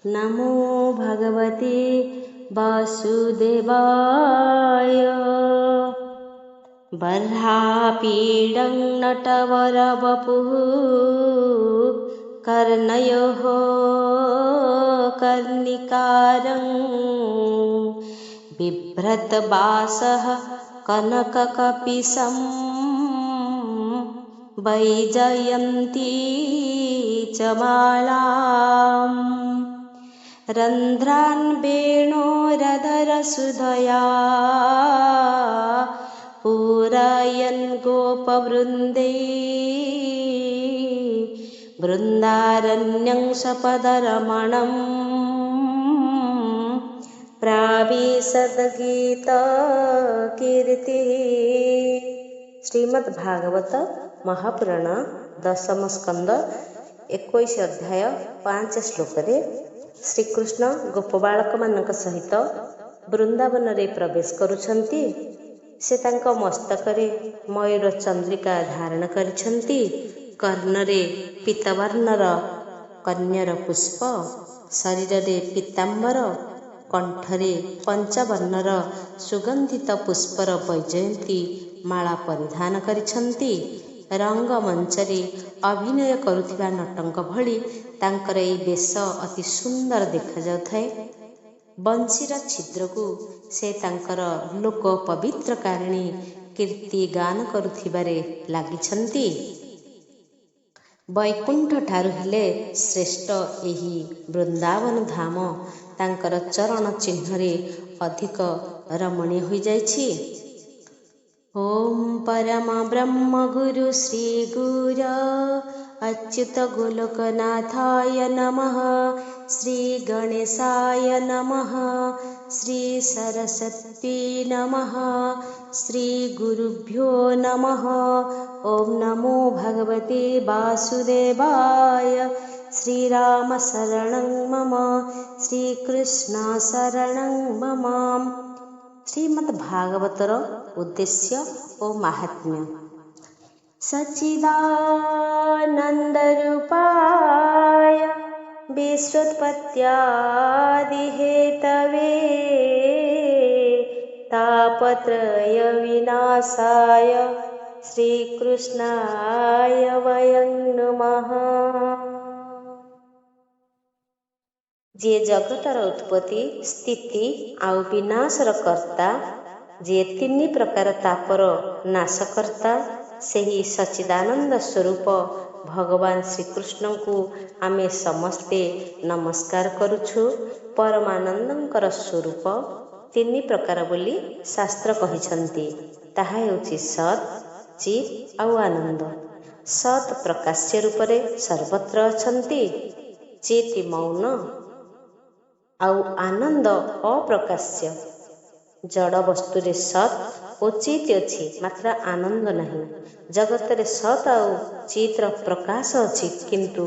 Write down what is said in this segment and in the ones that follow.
नमो भगवते वासुदेवाय। बर्हापीडं नटवरवपुः कर्णयोः कर्णिकारं बिभ्रतवासः कनककपिशं वैजयन्ती च मालाम् रन्ध्रान् वेणोरधरसुधया पूरयन् गोपवृन्दै बृन्दारण्यं सपदरमणं प्राविशद्गीतकीर्तिः। श्रीमद्भागवत महापुराण दशम स्कंद 21 अध्याय 5 श्लोक श्रीकृष्ण गोपबालक मानक सहित वृंदावन रे प्रवेश करुछंती। से तांको मस्तकरे मयूर चंद्रिका धारण करिछंती। कर्णरे पीतवर्णर कन्यार पुष्प, शरीर रे पीतांबर, कंठरे पंचवर्णर सुगंधित पुष्पर वैजयंती माला परिधान करिछंती। रंगमंचरे अभिनय करुथिबा नटंक भली तांकर एई बेश अति सुंदर देखा जाउथाए। बंशीर छिद्रकु से तांकर लोक पवित्र कारिणी कीर्ति गान करुथिबारे लागिछंती। वैकुंठ ठारु हेले श्रेष्ठ एही वृंदावन धाम तांकर चरण चिन्हरे अधिक रमणीय होई जाइछि। ओम परम ब्रह्म गुरु श्री गुरु अच्युत गोलोकनाथाय नमः। श्री गणेशाय नमः। श्री सरस्वती नमः। श्री गुरुभ्यो नमः। ओम नमो भगवते वासुदेवाय। श्रीराम शरणं मम। श्रीकृष्ण शरणं मम। श्रीमद्भागवतर उद्देश्य ओ महात्म्य। सच्चिदानन्दरूपाय विश्वोत्पत्त्यादिहेतवे तापत्रय विनाशाय श्रीकृष्णाय वयं नमः। जे जगतर उत्पत्ति स्थिति आउ विनाशर कर्ता, जे तीन प्रकार तापर नाशकर्ता, सेही सच्चिदानंद स्वरूप भगवान श्रीकृष्ण को आमे समस्ते नमस्कार करुछु। परमानंदंकर स्वरूप तीन प्रकार बोली शास्त्र कहिछंती। ताहा हेउछि सत्, चित् आउ आनंद। सत् प्रकाश्य रूपरे सर्वत्र अछंती। चित् मौन आउ आनंद अप्रकाश्य। जड़ वस्तुरे सत् और चित् अछि, मात्र आनंद नहीं। जगतरे सत् आउ चित्र प्रकाश अछि, किंतु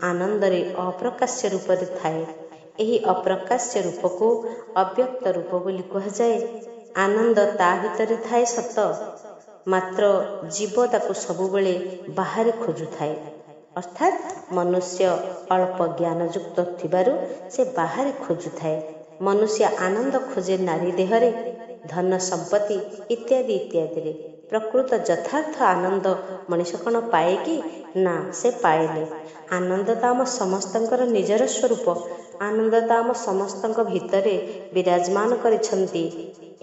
आनंदरे अप्रकाश्य रूपरे थाए। एही अप्रकाश्य रूप को अव्यक्त रूप बोली कहा जाए। आनंद ता भितरे थाए सत, मात्र जीव ताकु सबुबेले बाहर खोजु थाए। अर्थात मनुष्य अल्प ज्ञान युक्त थिबारु से बाहर खोजु थाए। मनुष्य आनंद खोजे नारी देहरे, धन संपत्ति इत्यादि इत्यादि रे। प्रकृत यथार्थ आनंद मनुष्य कौन पाए कि ना, से पाएले। आनंद तो आम समस्तंकर निजर स्वरूप। आनंद तो आम समस्तंक भितरे विराजमान करिछंती।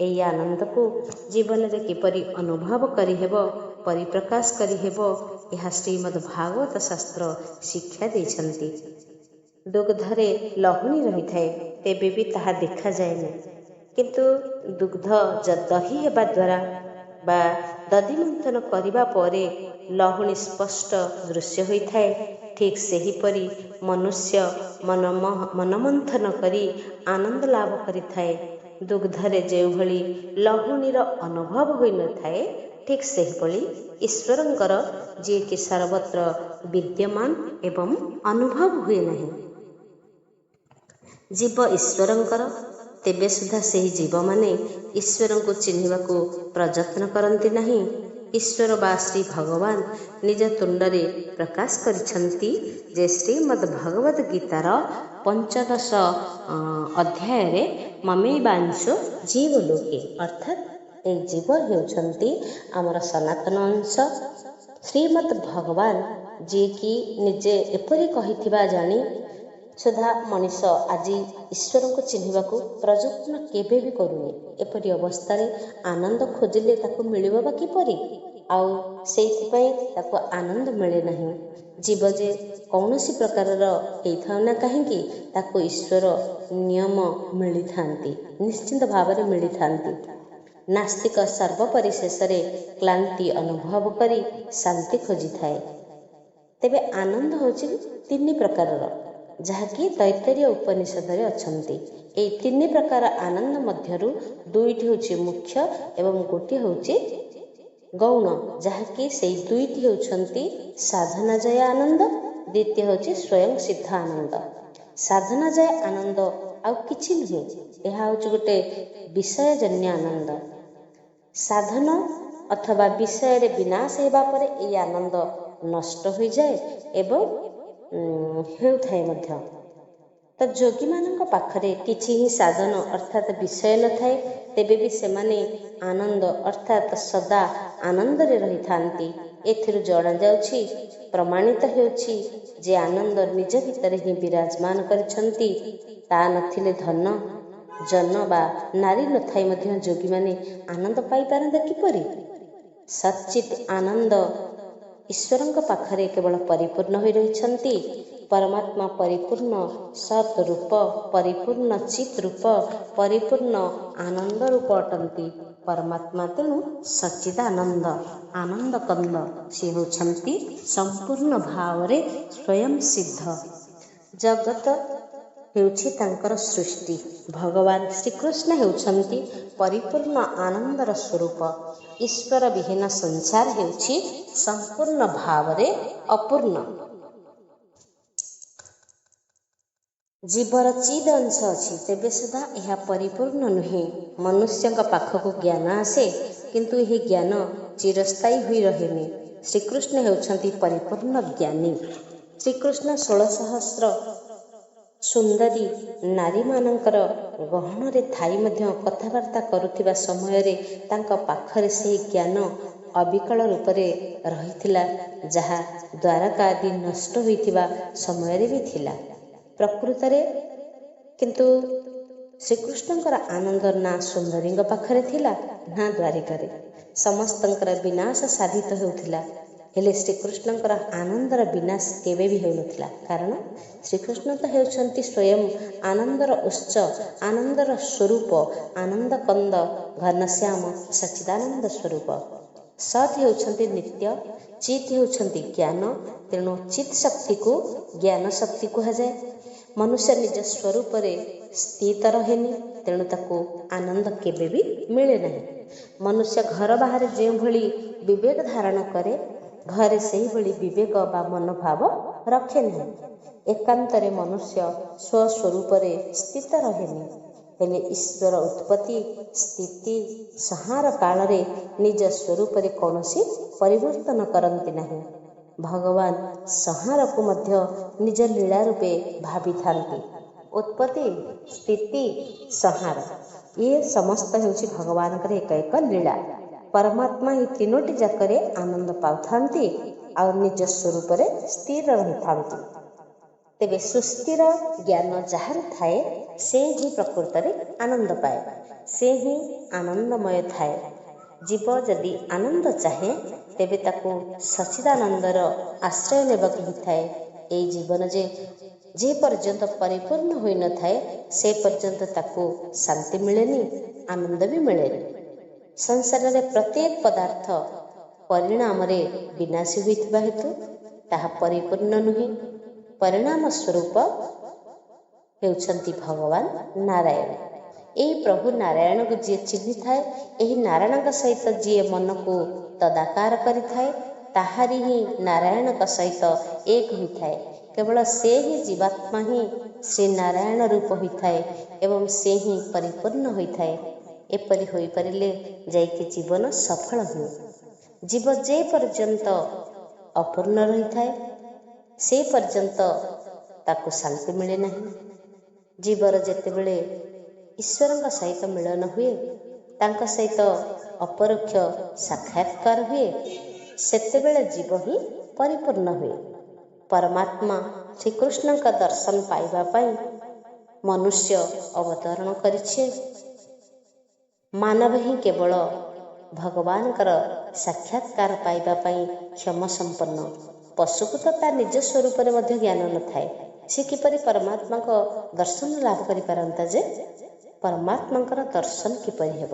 एई आनंद को जीवन रे किपरि अनुभव करिहेब, परिप्रकाश करिहेब, यह श्रीमद् भागवत शास्त्र शिक्षा देछंती। दुग्धरे लहुणी रही थाए, तेबे भी ताहा देखा जाएनि, किंतु दुग्ध दही हेबा द्वारा बा दधि मंथन करिबा परे लहुणी स्पष्ट दृश्य होई थाए। ठीक सेहीपरि मनुष्य मनमंथन करी आनंद लाभ करि थाए। दुग्धरे जे भली लहुणीर अनुभव होई न थाए, ठीक सेहीपरि ईश्वरंकर जे कि सर्वत्र विद्यमान एवं अनुभव हुए नहीं। जीव ईश्वरंकर, तेबे सुधा सेही जीव माने ईश्वर को चिन्हिबा को प्रयत्न करती नहीं। ଈଶ୍ୱର ବା ଶ୍ରୀ ଭଗବାନ ନିଜ ତୁଣ୍ଡରେ ପ୍ରକାଶ କରିଛନ୍ତି ଯେ ଶ୍ରୀମଦ୍ ଭଗବତ ଗୀତାର 15 ଅଧ୍ୟାୟରେ ମମୈବାଂଶୋ ଜୀବ ଲୋକେ, ଅର୍ଥାତ୍ ଏହି ଜୀବ ହେଉଛନ୍ତି ଆମର ସନାତନ ଅଂଶ। ଶ୍ରୀମଦ୍ ଭଗବାନ ଯିଏକି ନିଜେ ଏପରି କହିଥିବା ଜାଣି ସୁଦ୍ଧା ମଣିଷ ଆଜି ଈଶ୍ୱରଙ୍କୁ ଚିହ୍ନିବାକୁ ପ୍ରଯତ୍ନ କେବେ ବି କରୁନି। ଏପରି ଅବସ୍ଥାରେ ଆନନ୍ଦ ଖୋଜିଲେ ତାକୁ ମିଳିବ ବା କିପରି? ଆଉ ସେଇଥିପାଇଁ ତାକୁ ଆନନ୍ଦ ମିଳେ ନାହିଁ। ଜୀବ ଯେ କୌଣସି ପ୍ରକାରର ହେଇଥାଉ ନା କାହିଁକି ତାକୁ ଈଶ୍ୱର ନିୟମ ମିଳିଥାନ୍ତି, ନିଶ୍ଚିନ୍ତ ଭାବରେ ମିଳିଥାନ୍ତି। ନାସ୍ତିକ ସର୍ବପରିଶେଷରେ କ୍ଳାନ୍ତି ଅନୁଭବ କରି ଶାନ୍ତି ଖୋଜିଥାଏ। ତେବେ ଆନନ୍ଦ ହେଉଛି 3 ପ୍ରକାରର, ଯାହାକି ତୈତ୍ତରୀୟ ଉପନିଷଦରେ ଅଛନ୍ତି। ଏହି 3 ପ୍ରକାର ଆନନ୍ଦ ମଧ୍ୟରୁ 2ଟି ହେଉଛି ମୁଖ୍ୟ ଏବଂ ଗୋଟିଏ ହେଉଛି ଗୌଣ, ଯାହାକି ସେଇ 2ଟି ହେଉଛନ୍ତି ସାଧନାଜୟ ଆନନ୍ଦ, ଦ୍ୱିତୀୟ ହେଉଛି ସ୍ୱୟଂ ସିଦ୍ଧ ଆନନ୍ଦ। ସାଧନାଜୟ ଆନନ୍ଦ ଆଉ କିଛି ନୁହେଁ, ଏହା ହେଉଛି ଗୋଟେ ବିଷୟଜନ୍ୟ ଆନନ୍ଦ। ସାଧନ ଅଥବା ବିଷୟରେ ବିନାଶ ହେବା ପରେ ଏହି ଆନନ୍ଦ ନଷ୍ଟ ହୋଇଯାଏ ଏବଂ ହେଉଥାଏ ମଧ୍ୟ। ତ ଯୋଗୀମାନଙ୍କ ପାଖରେ କିଛି ହିଁ ସାଧନ ଅର୍ଥାତ୍ ବିଷୟ ନଥାଏ, ତେବେ ବି ସେମାନେ ଆନନ୍ଦ ଅର୍ଥାତ୍ ସଦା ଆନନ୍ଦରେ ରହିଥାନ୍ତି। ଏଥିରୁ ଜଣାଯାଉଛି, ପ୍ରମାଣିତ ହେଉଛି ଯେ ଆନନ୍ଦ ନିଜ ଭିତରେ ହିଁ ବିରାଜମାନ କରିଛନ୍ତି। ତା ନଥିଲେ ଧନ ଜନ ବା ନାରୀ ନଥାଇ ମଧ୍ୟ ଯୋଗୀମାନେ ଆନନ୍ଦ ପାଇପାରନ୍ତେ କିପରି? ସଚ୍ଚିତ୍ ଆନନ୍ଦ ଈଶ୍ୱରଙ୍କ ପାଖରେ କେବଳ ପରିପୂର୍ଣ୍ଣ ହୋଇ ରହିଛନ୍ତି। ପରମାତ୍ମା ପରିପୂର୍ଣ୍ଣ ସତ୍ ରୂପ, ପରିପୂର୍ଣ୍ଣ ଚିତ୍ ରୂପ, ପରିପୂର୍ଣ୍ଣ ଆନନ୍ଦ ରୂପ ଅଟନ୍ତି। ପରମାତ୍ମା ତେଣୁ ସଚ୍ଚିଦାନନ୍ଦ, ଆନନ୍ଦ କନ୍ଦ, ସେ ହେଉଛନ୍ତି ସମ୍ପୂର୍ଣ୍ଣ ଭାବରେ ସ୍ୱୟଂ ସିଦ୍ଧ। ଜଗତ ହେଉଛି ତାଙ୍କର ସୃଷ୍ଟି। ଭଗବାନ ଶ୍ରୀକୃଷ୍ଣ ହେଉଛନ୍ତି ପରିପୂର୍ଣ୍ଣ ଆନନ୍ଦର ସ୍ୱରୂପ। ଈଶ୍ୱର ବିହୀନ ସଂସାର ହେଉଛି ସମ୍ପୂର୍ଣ୍ଣ ଭାବରେ ଅପୂର୍ଣ୍ଣ। ଜୀବର ଚିଦ୍ ଅଂଶ ଅଛି, ତେବେ ସୁଦ୍ଧା ଏହା ପରିପୂର୍ଣ୍ଣ ନୁହେଁ। ମନୁଷ୍ୟଙ୍କ ପାଖକୁ ଜ୍ଞାନ ଆସେ, କିନ୍ତୁ ଏହି ଜ୍ଞାନ ଚିରସ୍ଥାୟୀ ହୋଇ ରହେନି। ଶ୍ରୀକୃଷ୍ଣ ହେଉଛନ୍ତି ପରିପୂର୍ଣ୍ଣ ଜ୍ଞାନୀ। ଶ୍ରୀକୃଷ୍ଣ 16,000 ସୁନ୍ଦରୀ ନାରୀମାନଙ୍କର ଗହଣରେ ଥାଇ ମଧ୍ୟ କଥାବାର୍ତ୍ତା କରୁଥିବା ସମୟରେ ତାଙ୍କ ପାଖରେ ସେହି ଜ୍ଞାନ ଅବିକଳ ରୂପରେ ରହିଥିଲା, ଯାହା ଦ୍ୱାରକା ଆଦି ନଷ୍ଟ ହୋଇଥିବା ସମୟରେ ବି ଥିଲା। ପ୍ରକୃତରେ କିନ୍ତୁ ଶ୍ରୀକୃଷ୍ଣଙ୍କର ଆନନ୍ଦ ନା ସୁନ୍ଦରୀଙ୍କ ପାଖରେ ଥିଲା ନା ଦ୍ୱାରିକାରେ। ସମସ୍ତଙ୍କର ବିନାଶ ସାଧିତ ହେଉଥିଲା, ହେଲେ ଶ୍ରୀକୃଷ୍ଣଙ୍କର ଆନନ୍ଦର ବିନାଶ କେବେ ବି ହେଉନଥିଲା। କାରଣ ଶ୍ରୀକୃଷ୍ଣ ତ ହେଉଛନ୍ତି ସ୍ୱୟଂ ଆନନ୍ଦର ଉତ୍ସ, ଆନନ୍ଦର ସ୍ୱରୂପ, ଆନନ୍ଦ କନ୍ଦ, ଘନଶ୍ୟାମ, ସଚ୍ଚିଦାନନ୍ଦ ସ୍ୱରୂପ। ସତ୍ ହେଉଛନ୍ତି ନିତ୍ୟ, ଚିତ୍ ହେଉଛନ୍ତି ଜ୍ଞାନ। ତେଣୁ ଚିତ୍ ଶକ୍ତିକୁ ଜ୍ଞାନ ଶକ୍ତି କୁହାଯାଏ। ମନୁଷ୍ୟ ନିଜ ସ୍ୱରୂପରେ ସ୍ଥିତ ରହେନି, ତେଣୁ ତାକୁ ଆନନ୍ଦ କେବେ ବି ମିଳେ ନାହିଁ। ମନୁଷ୍ୟ ଘର ବାହାରେ ଯେଉଁଭଳି ବିବେକ ଧାରଣ କରେ, ଘରେ ସେହିଭଳି ବିବେକ ବା ମନୋଭାବ ରଖେ ନାହିଁ। ଏକାନ୍ତରେ ମନୁଷ୍ୟ ସ୍ୱସ୍ୱରୂପରେ ସ୍ଥିତ ରହେନି। ହେଲେ ଈଶ୍ୱର ଉତ୍ପତ୍ତି, ସ୍ଥିତି, ସଂହାର କାଳରେ ନିଜ ସ୍ୱରୂପରେ କୌଣସି ପରିବର୍ତ୍ତନ କରନ୍ତି ନାହିଁ। ଭଗବାନ ସଂହାରକୁ ମଧ୍ୟ ନିଜ ଲୀଳା ରୂପେ ଭାବିଥାନ୍ତି। ଉତ୍ପତ୍ତି, ସ୍ଥିତି, ସଂହାର ଇଏ ସମସ୍ତ ହେଉଛି ଭଗବାନଙ୍କର ଏକ ଏକ ଲୀଳା। ପରମାତ୍ମା ଏହି 3ଟି ଯାକରେ ଆନନ୍ଦ ପାଉଥାନ୍ତି ଆଉ ନିଜ ସ୍ୱରୂପରେ ସ୍ଥିର ରହିଥାନ୍ତି। ତେବେ ସୁସ୍ଥିର ଜ୍ଞାନ ଯାହାର ଥାଏ, ସେ ହିଁ ପ୍ରକୃତରେ ଆନନ୍ଦ ପାଏ, ସେ ହିଁ ଆନନ୍ଦମୟ ଥାଏ। ଜୀବ ଯଦି ଆନନ୍ଦ ଚାହେଁ, ତେବେ ତାକୁ ସଚ୍ଚିଦାନନ୍ଦର ଆଶ୍ରୟ ନେବାକୁ ହୋଇଥାଏ। ଏହି ଜୀବନ ଯେ ପର୍ଯ୍ୟନ୍ତ ପରିପୂର୍ଣ୍ଣ ହୋଇନଥାଏ, ସେ ପର୍ଯ୍ୟନ୍ତ ତାକୁ ଶାନ୍ତି ମିଳେନି, ଆନନ୍ଦ ବି ମିଳେନି। ସଂସାରରେ ପ୍ରତ୍ୟେକ ପଦାର୍ଥ ପରିଣାମରେ ବିନାଶୀ ହୋଇଥିବା ହେତୁ ତାହା ପରିପୂର୍ଣ୍ଣ ନୁହେଁ। ପରିଣାମ ସ୍ୱରୂପ ହେଉଛନ୍ତି ଭଗବାନ ନାରାୟଣ। ଏହି ପ୍ରଭୁ ନାରାୟଣକୁ ଯିଏ ଚିହ୍ନିଥାଏ, ଏହି ନାରାୟଣଙ୍କ ସହିତ ଯିଏ ମନକୁ ତଦାକାର କରିଥାଏ, ତାହାରି ହିଁ ନାରାୟଣଙ୍କ ସହିତ ଏକ ହୋଇଥାଏ। କେବଳ ସେ ହିଁ ଜୀବାତ୍ମା ହିଁ ଶ୍ରୀ ନାରାୟଣ ରୂପ ହୋଇଥାଏ ଏବଂ ସେ ହିଁ ପରିପୂର୍ଣ୍ଣ ହୋଇଥାଏ। ଏପରି ହୋଇପାରିଲେ ଯାଇକି ଜୀବନ ସଫଳ ହୁଏ। ଜୀବ ଯେ ପର୍ଯ୍ୟନ୍ତ ଅପୂର୍ଣ୍ଣ ରହିଥାଏ ସେ ପର୍ଯ୍ୟନ୍ତ ତାକୁ ଶାନ୍ତି ମିଳେ ନାହିଁ। ଜୀବର ଯେତେବେଳେ ଈଶ୍ୱରଙ୍କ ସହିତ ମିଳନ ହୁଏ, ତାଙ୍କ ସହିତ ଅପରୋକ୍ଷ ସାକ୍ଷାତକାର ହୁଏ, ସେତେବେଳେ ଜୀବ ହିଁ ପରିପୂର୍ଣ୍ଣ ହୁଏ। ପରମାତ୍ମା ଶ୍ରୀକୃଷ୍ଣଙ୍କ ଦର୍ଶନ ପାଇବା ପାଇଁ ମନୁଷ୍ୟ ଅବତରଣ କରିଛି। ମାନବ ହିଁ କେବଳ ଭଗବାନଙ୍କର ସାକ୍ଷାତକାର ପାଇବା ପାଇଁ କ୍ଷମ ସମ୍ପନ୍ନ। ପଶୁକୁ ତ ତା ନିଜ ସ୍ୱରୂପରେ ମଧ୍ୟ ଜ୍ଞାନ ନଥାଏ। ସେ କିପରି ପରମାତ୍ମାଙ୍କ ଦର୍ଶନ ଲାଭ କରିପାରନ୍ତା ଯେ? ପରମାତ୍ମାଙ୍କର ଦର୍ଶନ କିପରି ହେବ?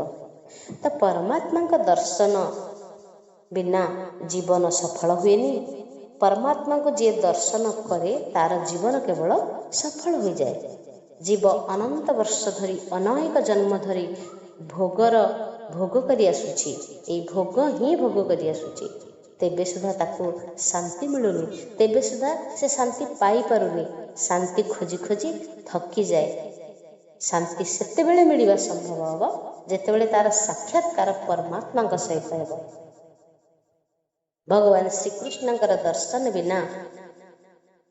ତ ପରମାତ୍ମାଙ୍କ ଦର୍ଶନ ବିନା ଜୀବନ ସଫଳ ହୁଏନି। ପରମାତ୍ମାଙ୍କୁ ଯିଏ ଦର୍ଶନ କରେ ତାର ଜୀବନ କେବଳ ସଫଳ ହୋଇଯାଏ। ଜୀବ ଅନନ୍ତ ବର୍ଷ ଧରି ଅନେକ ଜନ୍ମ ଧରି ଭୋଗ କରି ଆସୁଛି। ଏଇ ଭୋଗ ହିଁ ଭୋଗ କରି ଆସୁଛି। ତେବେ ସୁଦ୍ଧା ତାକୁ ଶାନ୍ତି ମିଳୁନି। ତେବେ ସୁଦ୍ଧା ସେ ଶାନ୍ତି ପାଇପାରୁନି। ଶାନ୍ତି ଖୋଜି ଖୋଜି ଥକିଯାଏ। ଶାନ୍ତି ସେତେବେଳେ ମିଳିବା ସମ୍ଭବ ହେବ ଯେତେବେଳେ ତାର ସାକ୍ଷାତକାର ପରମାତ୍ମାଙ୍କ ସହିତ ହେବ। ଭଗବାନ ଶ୍ରୀକୃଷ୍ଣଙ୍କର ଦର୍ଶନ ବିନା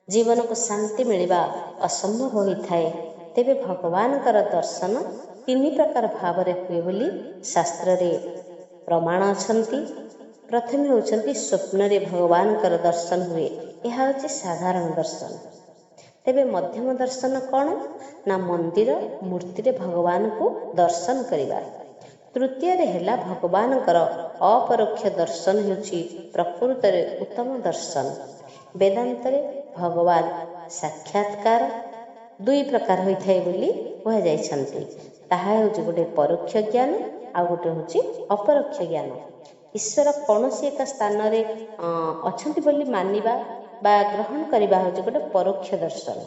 ଜୀବନକୁ ଶାନ୍ତି ମିଳିବା ଅସମ୍ଭବ ହୋଇଥାଏ। ତେବେ ଭଗବାନଙ୍କର ଦର୍ଶନ 3 ପ୍ରକାର ଭାବରେ ହୁଏ ବୋଲି ଶାସ୍ତ୍ରରେ ପ୍ରମାଣ ଅଛନ୍ତି। ପ୍ରଥମେ ହେଉଛନ୍ତି ସ୍ୱପ୍ନରେ ଭଗବାନଙ୍କର ଦର୍ଶନ ହୁଏ। ଏହା ହେଉଛି ସାଧାରଣ ଦର୍ଶନ। ତେବେ ମଧ୍ୟମ ଦର୍ଶନ କ'ଣ? ନା ମନ୍ଦିର ମୂର୍ତ୍ତିରେ ଭଗବାନଙ୍କୁ ଦର୍ଶନ କରିବା। ତୃତୀୟରେ ହେଲା ଭଗବାନଙ୍କର ଅପରୋକ୍ଷ ଦର୍ଶନ ହେଉଛି ପ୍ରକୃତରେ ଉତ୍ତମ ଦର୍ଶନ। ବେଦାନ୍ତରେ ଭଗବାନ ସାକ୍ଷାତକାର 2 ପ୍ରକାର ହୋଇଥାଏ ବୋଲି କୁହାଯାଇଛନ୍ତି। ତାହା ହେଉଛି ଗୋଟେ ପରୋକ୍ଷ ଜ୍ଞାନ, ଆଉ ଗୋଟେ ହେଉଛି ଅପରୋକ୍ଷ ଜ୍ଞାନ। ଈଶ୍ୱର କୌଣସି ଏକ ସ୍ଥାନରେ ଅଛନ୍ତି ବୋଲି ମାନିବା ବା ଗ୍ରହଣ କରିବା ହେଉଛି ଗୋଟେ ପରୋକ୍ଷ ଦର୍ଶନ।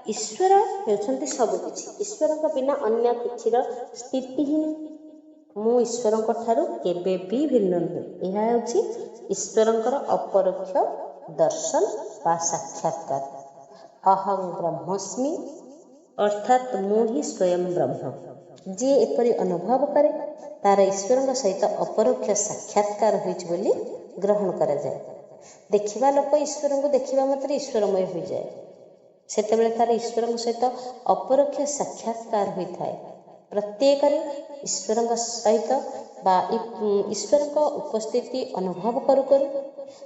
ଈଶ୍ୱର ହେଉଛନ୍ତି ସବୁକିଛି। ଈଶ୍ୱରଙ୍କ ବିନା ଅନ୍ୟ କିଛିର ସ୍ଥିତି ହିଁ ମୁଁ ଈଶ୍ୱରଙ୍କ ଠାରୁ କେବେ ବି ଭିନ୍ନ ନୁହେଁ। ଏହା ହେଉଛି ଈଶ୍ୱରଙ୍କର ଅପରୋକ୍ଷ ଦର୍ଶନ ବା ସାକ୍ଷାତକାର। ଅହଂ ବ୍ରହ୍ମସ୍ମି ଅର୍ଥାତ୍ ମୁଁ ହିଁ ସ୍ୱୟଂ ବ୍ରହ୍ମ। ଯିଏ ଏପରି ଅନୁଭବ କରେ ତାର ଈଶ୍ୱରଙ୍କ ସହିତ ଅପରୋକ୍ଷ ସାକ୍ଷାତକାର ହୋଇଛି ବୋଲି ଗ୍ରହଣ କରାଯାଏ। ଦେଖିବା ଲୋକ ଈଶ୍ୱରଙ୍କୁ ଦେଖିବା ମାତ୍ରେ ଈଶ୍ୱରମୟ ହୋଇଯାଏ। ସେତେବେଳେ ତାର ଈଶ୍ୱରଙ୍କ ସହିତ ଅପରୋକ୍ଷ ସାକ୍ଷାତକାର ହୋଇଥାଏ। ପ୍ରତ୍ୟେକରେ ଈଶ୍ୱରଙ୍କ ସହିତ ବା ଈଶ୍ୱରଙ୍କ ଉପସ୍ଥିତି ଅନୁଭବ କରୁ କରୁ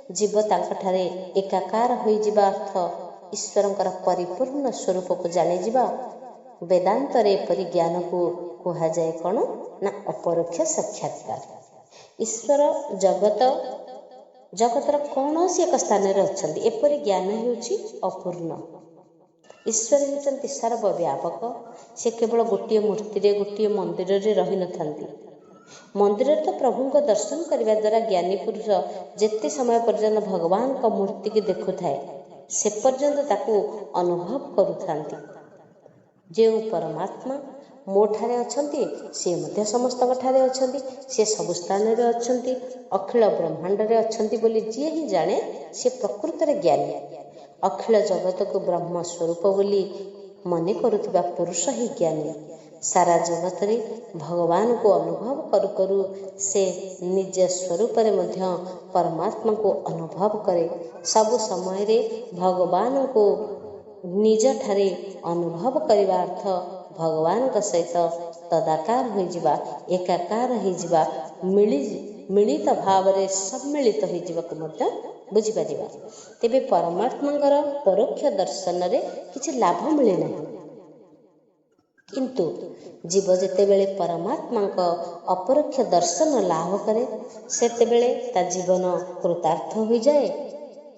ଜୀବ ତାଙ୍କଠାରେ ଏକାକାର ହୋଇଯିବା ଅର୍ଥ ଈଶ୍ୱରଙ୍କର ପରିପୂର୍ଣ୍ଣ ସ୍ୱରୂପକୁ ଜାଣିଯିବା। ବେଦାନ୍ତରେ ଏପରି ଜ୍ଞାନକୁ କୁହାଯାଏ କ'ଣ? ନା ଅପରୋକ୍ଷ ସାକ୍ଷାତକାର। ଈଶ୍ୱର ଜଗତର କୌଣସି ଏକ ସ୍ଥାନରେ ଅଛନ୍ତି। ଏପରି ଜ୍ଞାନ ହେଉଛି ଅପୂର୍ଣ୍ଣ। ଈଶ୍ୱର ହେଉଛନ୍ତି ସର୍ବବ୍ୟାପକ। ସେ କେବଳ ଗୋଟିଏ ମୂର୍ତ୍ତିରେ ଗୋଟିଏ ମନ୍ଦିରରେ ରହିନଥାନ୍ତି। ମନ୍ଦିରରେ ତ ପ୍ରଭୁଙ୍କ ଦର୍ଶନ କରିବା ଦ୍ୱାରା ଜ୍ଞାନୀ ପୁରୁଷ ଯେତେ ସମୟ ପର୍ଯ୍ୟନ୍ତ ଭଗବାନଙ୍କ ମୂର୍ତ୍ତିକି ଦେଖୁଥାଏ ସେ ପର୍ଯ୍ୟନ୍ତ ତାକୁ ଅନୁଭବ କରୁଥାନ୍ତି। ଯେଉଁ ପରମାତ୍ମା ମୋ ଠାରେ ଅଛନ୍ତି ସେ ମଧ୍ୟ ସମସ୍ତଙ୍କ ଠାରେ ଅଛନ୍ତି। ସେ ସବୁ ସ୍ଥାନରେ ଅଛନ୍ତି, ଅଖିଳ ବ୍ରହ୍ମାଣ୍ଡରେ ଅଛନ୍ତି ବୋଲି ଯିଏ ହିଁ ଜାଣେ ସେ ପ୍ରକୃତରେ ଜ୍ଞାନୀ। ଅଖିଳ ଜଗତକୁ ବ୍ରହ୍ମ ସ୍ୱରୂପ ବୋଲି ମନେ କରୁଥିବା ପୁରୁଷ ହିଁ ଜ୍ଞାନୀ। ସାରା ଜଗତରେ ଭଗବାନଙ୍କୁ ଅନୁଭବ କରୁ କରୁ ସେ ନିଜ ସ୍ୱରୂପରେ ମଧ୍ୟ ପରମାତ୍ମାକୁ ଅନୁଭବ କରେ। ସବୁ ସମୟରେ ଭଗବାନଙ୍କୁ ନିଜଠାରେ ଅନୁଭବ କରିବା ଅର୍ଥ ଭଗବାନଙ୍କ ସହିତ ତଦାକାର ହୋଇଯିବା, ଏକାକାର ହୋଇଯିବା, ମିଳିତ ଭାବରେ ସମ୍ମିଳିତ ହୋଇଯିବାକୁ ମଧ୍ୟ ବୁଝିପାରିବା। ତେବେ ପରମାତ୍ମାଙ୍କର ପରୋକ୍ଷ ଦର୍ଶନରେ କିଛି ଲାଭ ମିଳେ ନାହିଁ। କିନ୍ତୁ ଜୀବ ଯେତେବେଳେ ପରମାତ୍ମାଙ୍କ ଅପରୋକ୍ଷ ଦର୍ଶନ ଲାଭ କରେ ସେତେବେଳେ ତା ଜୀବନ କୃତାର୍ଥ ହୋଇଯାଏ।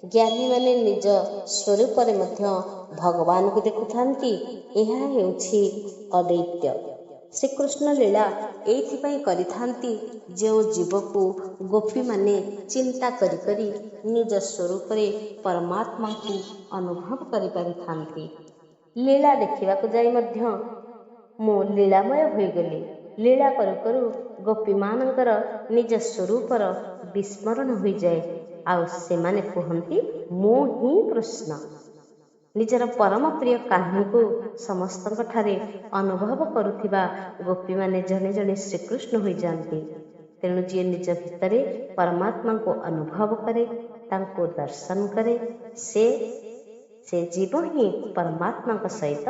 ଜ୍ଞାନୀମାନେ ନିଜ ସ୍ୱରୂପରେ ମଧ୍ୟ ଭଗବାନଙ୍କୁ ଦେଖୁଥାନ୍ତି। ଏହା ହେଉଛି ଅଦ୍ୱୈତ। ଶ୍ରୀକୃଷ୍ଣ ଲୀଳା ଏଇଥିପାଇଁ କରିଥାନ୍ତି ଯେଉଁ ଜୀବକୁ ଗୋପୀମାନେ ଚିନ୍ତା କରି କରି ନିଜ ସ୍ୱରୂପରେ ପରମାତ୍ମାଙ୍କୁ ଅନୁଭବ କରିପାରିଥାନ୍ତି। ଲୀଳା ଦେଖିବାକୁ ଯାଇ ମଧ୍ୟ ମୁଁ ଲୀଳାମୟ ହୋଇଗଲି। ଲୀଳା କରୁ କରୁ ଗୋପୀମାନଙ୍କର ନିଜ ସ୍ୱରୂପର ବିସ୍ମରଣ ହୋଇଯାଏ। ଆଉ ସେମାନେ କୁହନ୍ତି ମୁଁ ହିଁ କୃଷ୍ଣ। ନିଜର ପରମ ପ୍ରିୟ କାହ୍ନୁକୁ ସମସ୍ତଙ୍କ ଠାରେ ଅନୁଭବ କରୁଥିବା ଗୋପୀମାନେ ଜଣେ ଜଣେ ଶ୍ରୀକୃଷ୍ଣ ହୋଇଯାଆନ୍ତି। ତେଣୁ ଯିଏ ନିଜ ଭିତରେ ପରମାତ୍ମାଙ୍କୁ ଅନୁଭବ କରେ, ତାଙ୍କୁ ଦର୍ଶନ କରେ, ସେ ଜୀବ ହିଁ ପରମାତ୍ମାଙ୍କ ସହିତ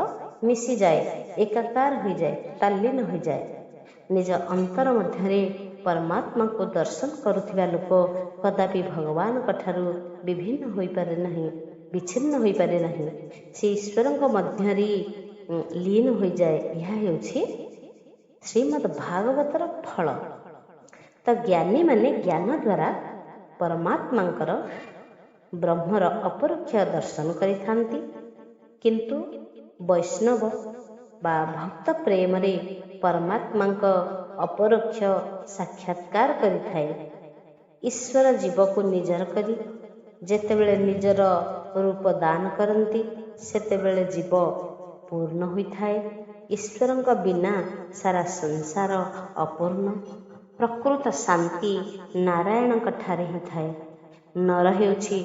ମିଶିଯାଏ, ଏକାକାର ହୋଇଯାଏ, ତଲ୍ଲୀନ ହୋଇଯାଏ। ନିଜ ଅନ୍ତର ମଧ୍ୟରେ ପରମାତ୍ମାଙ୍କୁ ଦର୍ଶନ କରୁଥିବା ଲୋକ କଦାପି ଭଗବାନଙ୍କ ଠାରୁ ବିଭିନ୍ନ ହୋଇପାରେ ନାହିଁ, ବିଚ୍ଛିନ୍ନ ହୋଇପାରେ ନାହିଁ। ସେ ଈଶ୍ୱରଙ୍କ ମଧ୍ୟରେ ଲୀନ ହୋଇଯାଏ। ଏହା ହେଉଛି ଶ୍ରୀମଦ୍ ଭାଗବତର ଫଳ। ତ ଜ୍ଞାନୀମାନେ ଜ୍ଞାନ ଦ୍ୱାରା ପରମାତ୍ମାଙ୍କର ବ୍ରହ୍ମର ଅପରୋକ୍ଷ ଦର୍ଶନ କରିଥାନ୍ତି, କିନ୍ତୁ ବୈଷ୍ଣବ ବା ଭକ୍ତ ପ୍ରେମରେ ପରମାତ୍ମାଙ୍କ ଅପରୋକ୍ଷ ସାକ୍ଷାତକାର କରିଥାଏ। ଈଶ୍ୱର ଜୀବକୁ ନିଜର କରି ଯେତେବେଳେ ନିଜର ରୂପ ଦାନ କରନ୍ତି, ସେତେବେଳେ ଜୀବ ପୂର୍ଣ୍ଣ ହୋଇଥାଏ। ଈଶ୍ୱରଙ୍କ ବିନା ସାରା ସଂସାର ଅପୂର୍ଣ୍ଣ। ପ୍ରକୃତ ଶାନ୍ତି ନାରାୟଣଙ୍କ ଠାରେ ହିଁ ଥାଏ। ନର ହେଉଛି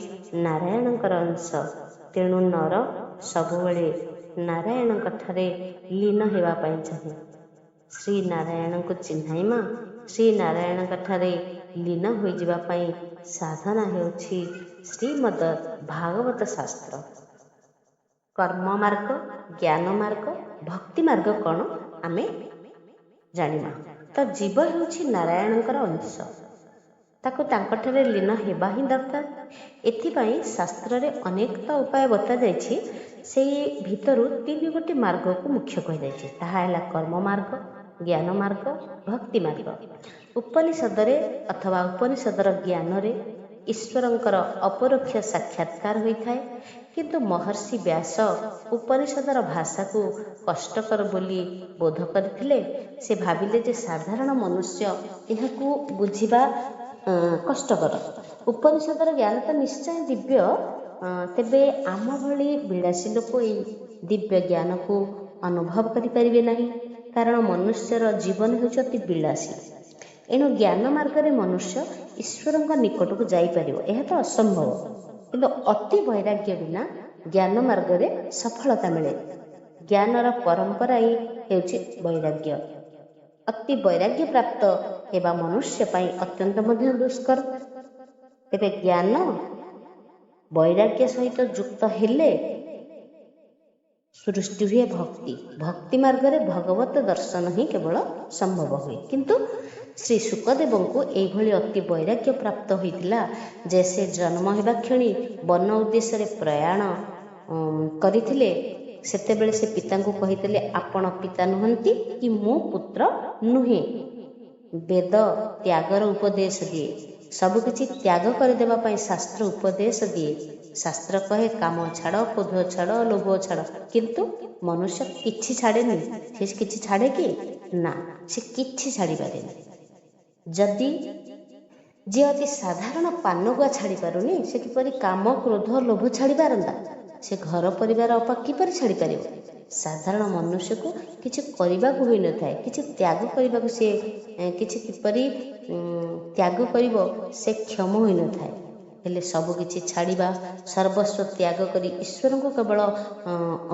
ନାରାୟଣଙ୍କର ଅଂଶ, ତେଣୁ ନର ସବୁବେଳେ ନାରାୟଣଙ୍କ ଠାରେ ଲୀନ ହେବା ପାଇଁ ଚାହେଁ। ଶ୍ରୀ ନାରାୟଣଙ୍କୁ ଚିହ୍ନାଇମା ଶ୍ରୀ ନାରାୟଣଙ୍କ ଠାରେ ଲୀନ ହୋଇଯିବା ପାଇଁ ସାଧନା ହେଉଛି ଶ୍ରୀମଦ୍ ଭାଗବତ ଶାସ୍ତ୍ର। କର୍ମ ମାର୍ଗ, ଜ୍ଞାନ ମାର୍ଗ, ଭକ୍ତି ମାର୍ଗ କ'ଣ ଆମେ ଜାଣିବା। ତ ଜୀବ ହେଉଛି ନାରାୟଣଙ୍କର ଅଂଶ, ତାକୁ ତାଙ୍କଠାରେ ଲୀନ ହେବା ହିଁ ଦରକାର। ଏଥିପାଇଁ ଶାସ୍ତ୍ରରେ ଅନେକ ତ ଉପାୟ ବତାଯାଇଛି, ସେହି ଭିତରୁ 3 ଗୋଟି ମାର୍ଗକୁ ମୁଖ୍ୟ କୁହାଯାଇଛି। ତାହା ହେଲା କର୍ମ ମାର୍ଗ, ଜ୍ଞାନ ମାର୍ଗ, ଭକ୍ତି ମାର୍ଗ। ଉପନିଷଦରେ ଅଥବା ଉପନିଷଦର ଜ୍ଞାନରେ ଈଶ୍ୱରଙ୍କର ଅପରୋକ୍ଷ ସାକ୍ଷାତକାର ହୋଇଥାଏ, କିନ୍ତୁ ମହର୍ଷି ବ୍ୟାସ ଉପନିଷଦର ଭାଷାକୁ କଷ୍ଟକର ବୋଲି ବୋଧ କରିଥିଲେ। ସେ ଭାବିଲେ ଯେ ସାଧାରଣ ମନୁଷ୍ୟ ଏହାକୁ ବୁଝିବା କଷ୍ଟକର। ଉପନିଷଦର ଜ୍ଞାନ ତ ନିଶ୍ଚୟ ଦିବ୍ୟ, ତେବେ ଆମ ଭଳି ବିଳାସୀ ଲୋକ ଏହି ଦିବ୍ୟ ଜ୍ଞାନକୁ ଅନୁଭବ କରିପାରିବେ ନାହିଁ, କାରଣ ମନୁଷ୍ୟର ଜୀବନ ହେଉଛି ଅତି ବିଳାସୀ। ଏଣୁ ଜ୍ଞାନ ମାର୍ଗରେ ମନୁଷ୍ୟ ଈଶ୍ୱରଙ୍କ ନିକଟକୁ ଯାଇପାରିବ, ଏହା ତ ଅସମ୍ଭବ। କିନ୍ତୁ ଅତି ବୈରାଗ୍ୟ ବିନା ଜ୍ଞାନ ମାର୍ଗରେ ସଫଳତା ମିଳେ। ଜ୍ଞାନର ପରମ୍ପରା ହିଁ ହେଉଛି ବୈରାଗ୍ୟ। ଅତି ବୈରାଗ୍ୟ ପ୍ରାପ୍ତ ହେବା ମନୁଷ୍ୟ ପାଇଁ ଅତ୍ୟନ୍ତ ମଧ୍ୟ ଦୁଷ୍କର। ତେବେ ଜ୍ଞାନ ବୈରାଗ୍ୟ ସହିତ ଯୁକ୍ତ ହେଲେ ସୃଷ୍ଟି ହୁଏ ଭକ୍ତି। ଭକ୍ତି ମାର୍ଗରେ ଭଗବତ ଦର୍ଶନ ହିଁ କେବଳ ସମ୍ଭବ ହୁଏ। କିନ୍ତୁ ଶ୍ରୀ ଶୁକଦେବଙ୍କୁ ଏଇଭଳି ଅତି ବୈରାଗ୍ୟ ପ୍ରାପ୍ତ ହୋଇଥିଲା ଯେ ସେ ଜନ୍ମ ହେବା କ୍ଷଣି ବନ ଉଦ୍ଦେଶ୍ୟରେ ପ୍ରୟାଣ କରିଥିଲେ। ସେତେବେଳେ ସେ ପିତାଙ୍କୁ କହିଥିଲେ, ଆପଣ ପିତା ନୁହନ୍ତି କି ମୁଁ ପୁତ୍ର ନୁହେଁ। ବେଦ ତ୍ୟାଗର ଉପଦେଶ ଦିଏ, ସବୁକିଛି ତ୍ୟାଗ କରିଦେବା ପାଇଁ ଶାସ୍ତ୍ର ଉପଦେଶ ଦିଏ। ଶାସ୍ତ୍ର କହେ କାମ ଛାଡ଼, କ୍ରୋଧ ଛାଡ଼, ଲୋଭ ଛାଡ଼, କିନ୍ତୁ ମନୁଷ୍ୟ କିଛି ଛାଡ଼େନି। ସେ କିଛି ଛାଡ଼େ କି? ନା, ସେ କିଛି ଛାଡ଼ିପାରେନି। ଯଦି ଯିଏ ଅତି ସାଧାରଣ ପାନଗୁଆ ଛାଡ଼ି ପାରୁନି, ସେ କିପରି କାମ କ୍ରୋଧ ଲୋଭ ଛାଡ଼ି ପାରନ୍ତା? ସେ ଘର ପରିବାର ଅପା କିପରି ଛାଡ଼ିପାରିବ? ସାଧାରଣ ମନୁଷ୍ୟକୁ କିଛି କରିବାକୁ ହୋଇନଥାଏ, କିଛି ତ୍ୟାଗ କରିବାକୁ ସେ କିଛି କିପରି ତ୍ୟାଗ କରିବ ସେ କ୍ଷମ ହୋଇନଥାଏ। ହେଲେ ସବୁକିଛି ଛାଡ଼ିବା, ସର୍ବସ୍ୱ ତ୍ୟାଗ କରି ଈଶ୍ୱରଙ୍କୁ କେବଳ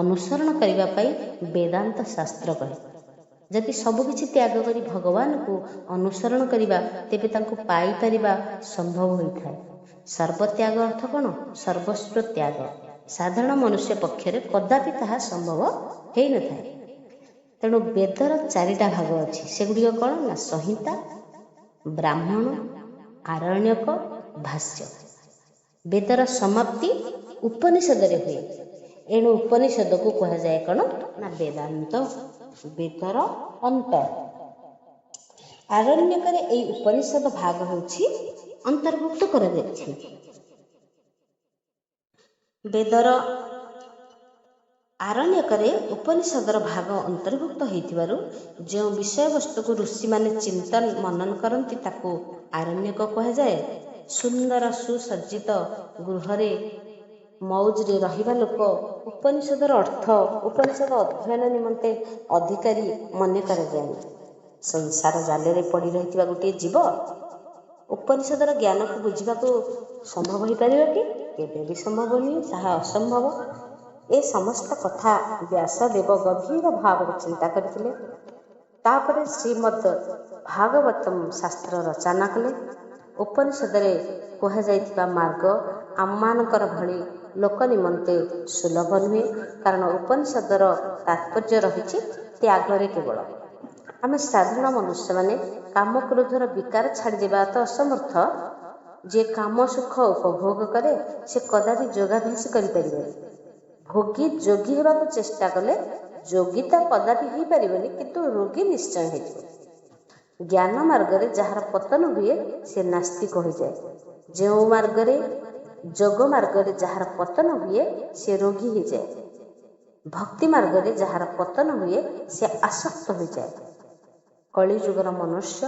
ଅନୁସରଣ କରିବା ପାଇଁ ବେଦାନ୍ତ ଶାସ୍ତ୍ର କହେ। ଯଦି ସବୁକିଛି ତ୍ୟାଗ କରି ଭଗବାନଙ୍କୁ ଅନୁସରଣ କରିବା, ତେବେ ତାଙ୍କୁ ପାଇପାରିବା ସମ୍ଭବ ହୋଇଥାଏ। ସର୍ବତ୍ୟାଗ ଅର୍ଥ କ'ଣ? ସର୍ବସ୍ୱ ତ୍ୟାଗ। ସାଧାରଣ ମନୁଷ୍ୟ ପକ୍ଷରେ କଦାପି ତାହା ସମ୍ଭବ ହେଇନଥାଏ। ତେଣୁ ବେଦର 4ଟା ଭାଗ ଅଛି। ସେଗୁଡ଼ିକ କ'ଣ? ନା ସଂହିତା, ବ୍ରାହ୍ମଣ, ଆରଣ୍ୟକ, ଭାଷ୍ୟ। ବେଦର ସମାପ୍ତି ଉପନିଷଦରେ ହୁଏ। ଏଣୁ ଉପନିଷଦକୁ କୁହାଯାଏ କ'ଣ? ନା ବେଦାନ୍ତ। ବେଦର ଅନ୍ତ। ଆରଣ୍ୟକରେ ଏହି ଉପନିଷଦ ଭାଗ ହେଉଛି ଅନ୍ତର୍ଭୁକ୍ତ କରାଯାଇଛି। ବେଦର ଆରଣ୍ୟକରେ ଉପନିଷଦର ଭାଗ ଅନ୍ତର୍ଭୁକ୍ତ ହୋଇଥିବାରୁ ଯେଉଁ ବିଷୟବସ୍ତୁକୁ ଋଷିମାନେ ଚିନ୍ତନ ମନନ କରନ୍ତି ତାକୁ ଆରଣ୍ୟକ କୁହାଯାଏ। ସୁନ୍ଦର ସୁସଜ୍ଜିତ ଗୃହରେ ମଉଜରେ ରହିବା ଲୋକ ଉପନିଷଦର ଅର୍ଥ ଉପନିଷଦ ଅଧ୍ୟୟନ ନିମନ୍ତେ ଅଧିକାରୀ ମନେ କରାଯାଏନି। ସଂସାର ଜାଲରେ ପଡ଼ି ରହିଥିବା ଗୋଟିଏ ଜୀବ ଉପନିଷଦର ଜ୍ଞାନକୁ ବୁଝିବାକୁ ସମ୍ଭବ ହୋଇପାରିବ କି? କେବେ ବି ସମ୍ଭବ ନୁହେଁ, ତାହା ଅସମ୍ଭବ। ଏ ସମସ୍ତ କଥା ବ୍ୟାସଦେବ ଗଭୀର ଭାବରେ ଚିନ୍ତା କରିଥିଲେ। ତାପରେ ଶ୍ରୀମଦ୍ ଭାଗବତମ୍ ଶାସ୍ତ୍ର ରଚନା କଲେ। ଉପନିଷଦରେ କୁହାଯାଇଥିବା ମାର୍ଗ ଆମମାନଙ୍କର ଭଳି ଲୋକ ନିମନ୍ତେ ସୁଲଭ ନୁହେଁ, କାରଣ ଉପନିଷଦର ତାତ୍ପର୍ଯ୍ୟ ରହିଛି ତ୍ୟାଗରେ କେବଳ। ଆମେ ସାଧାରଣ ମନୁଷ୍ୟମାନେ କାମ କ୍ରୋଧର ବିକାର ଛାଡ଼ିଦେବା ତ ଅସମର୍ଥ। ଯିଏ କାମ ସୁଖ ଉପଭୋଗ କରେ ସେ କଦାପି ଯୋଗାଭ୍ୟାସ କରିପାରିବନି। ଭୋଗୀ ଯୋଗୀ ହେବାକୁ ଚେଷ୍ଟା କଲେ ଯୋଗୀ ତ କଦାପି ହେଇପାରିବନି, କିନ୍ତୁ ରୋଗୀ ନିଶ୍ଚୟ ହେଇଯିବ। ଜ୍ଞାନ ମାର୍ଗରେ ଯାହାର ପତନ ହୁଏ ସେ ନାସ୍ତିକ ହୋଇଯାଏ। ଯେଉଁ ମାର୍ଗରେ ଯୋଗ ମାର୍ଗରେ ଯାହାର ପତନ ହୁଏ ସେ ରୋଗୀ ହୋଇଯାଏ। ଭକ୍ତି ମାର୍ଗରେ ଯାହାର ପତନ ହୁଏ ସେ ଆସକ୍ତ ହୋଇଯାଏ। କଳିଯୁଗର ମନୁଷ୍ୟ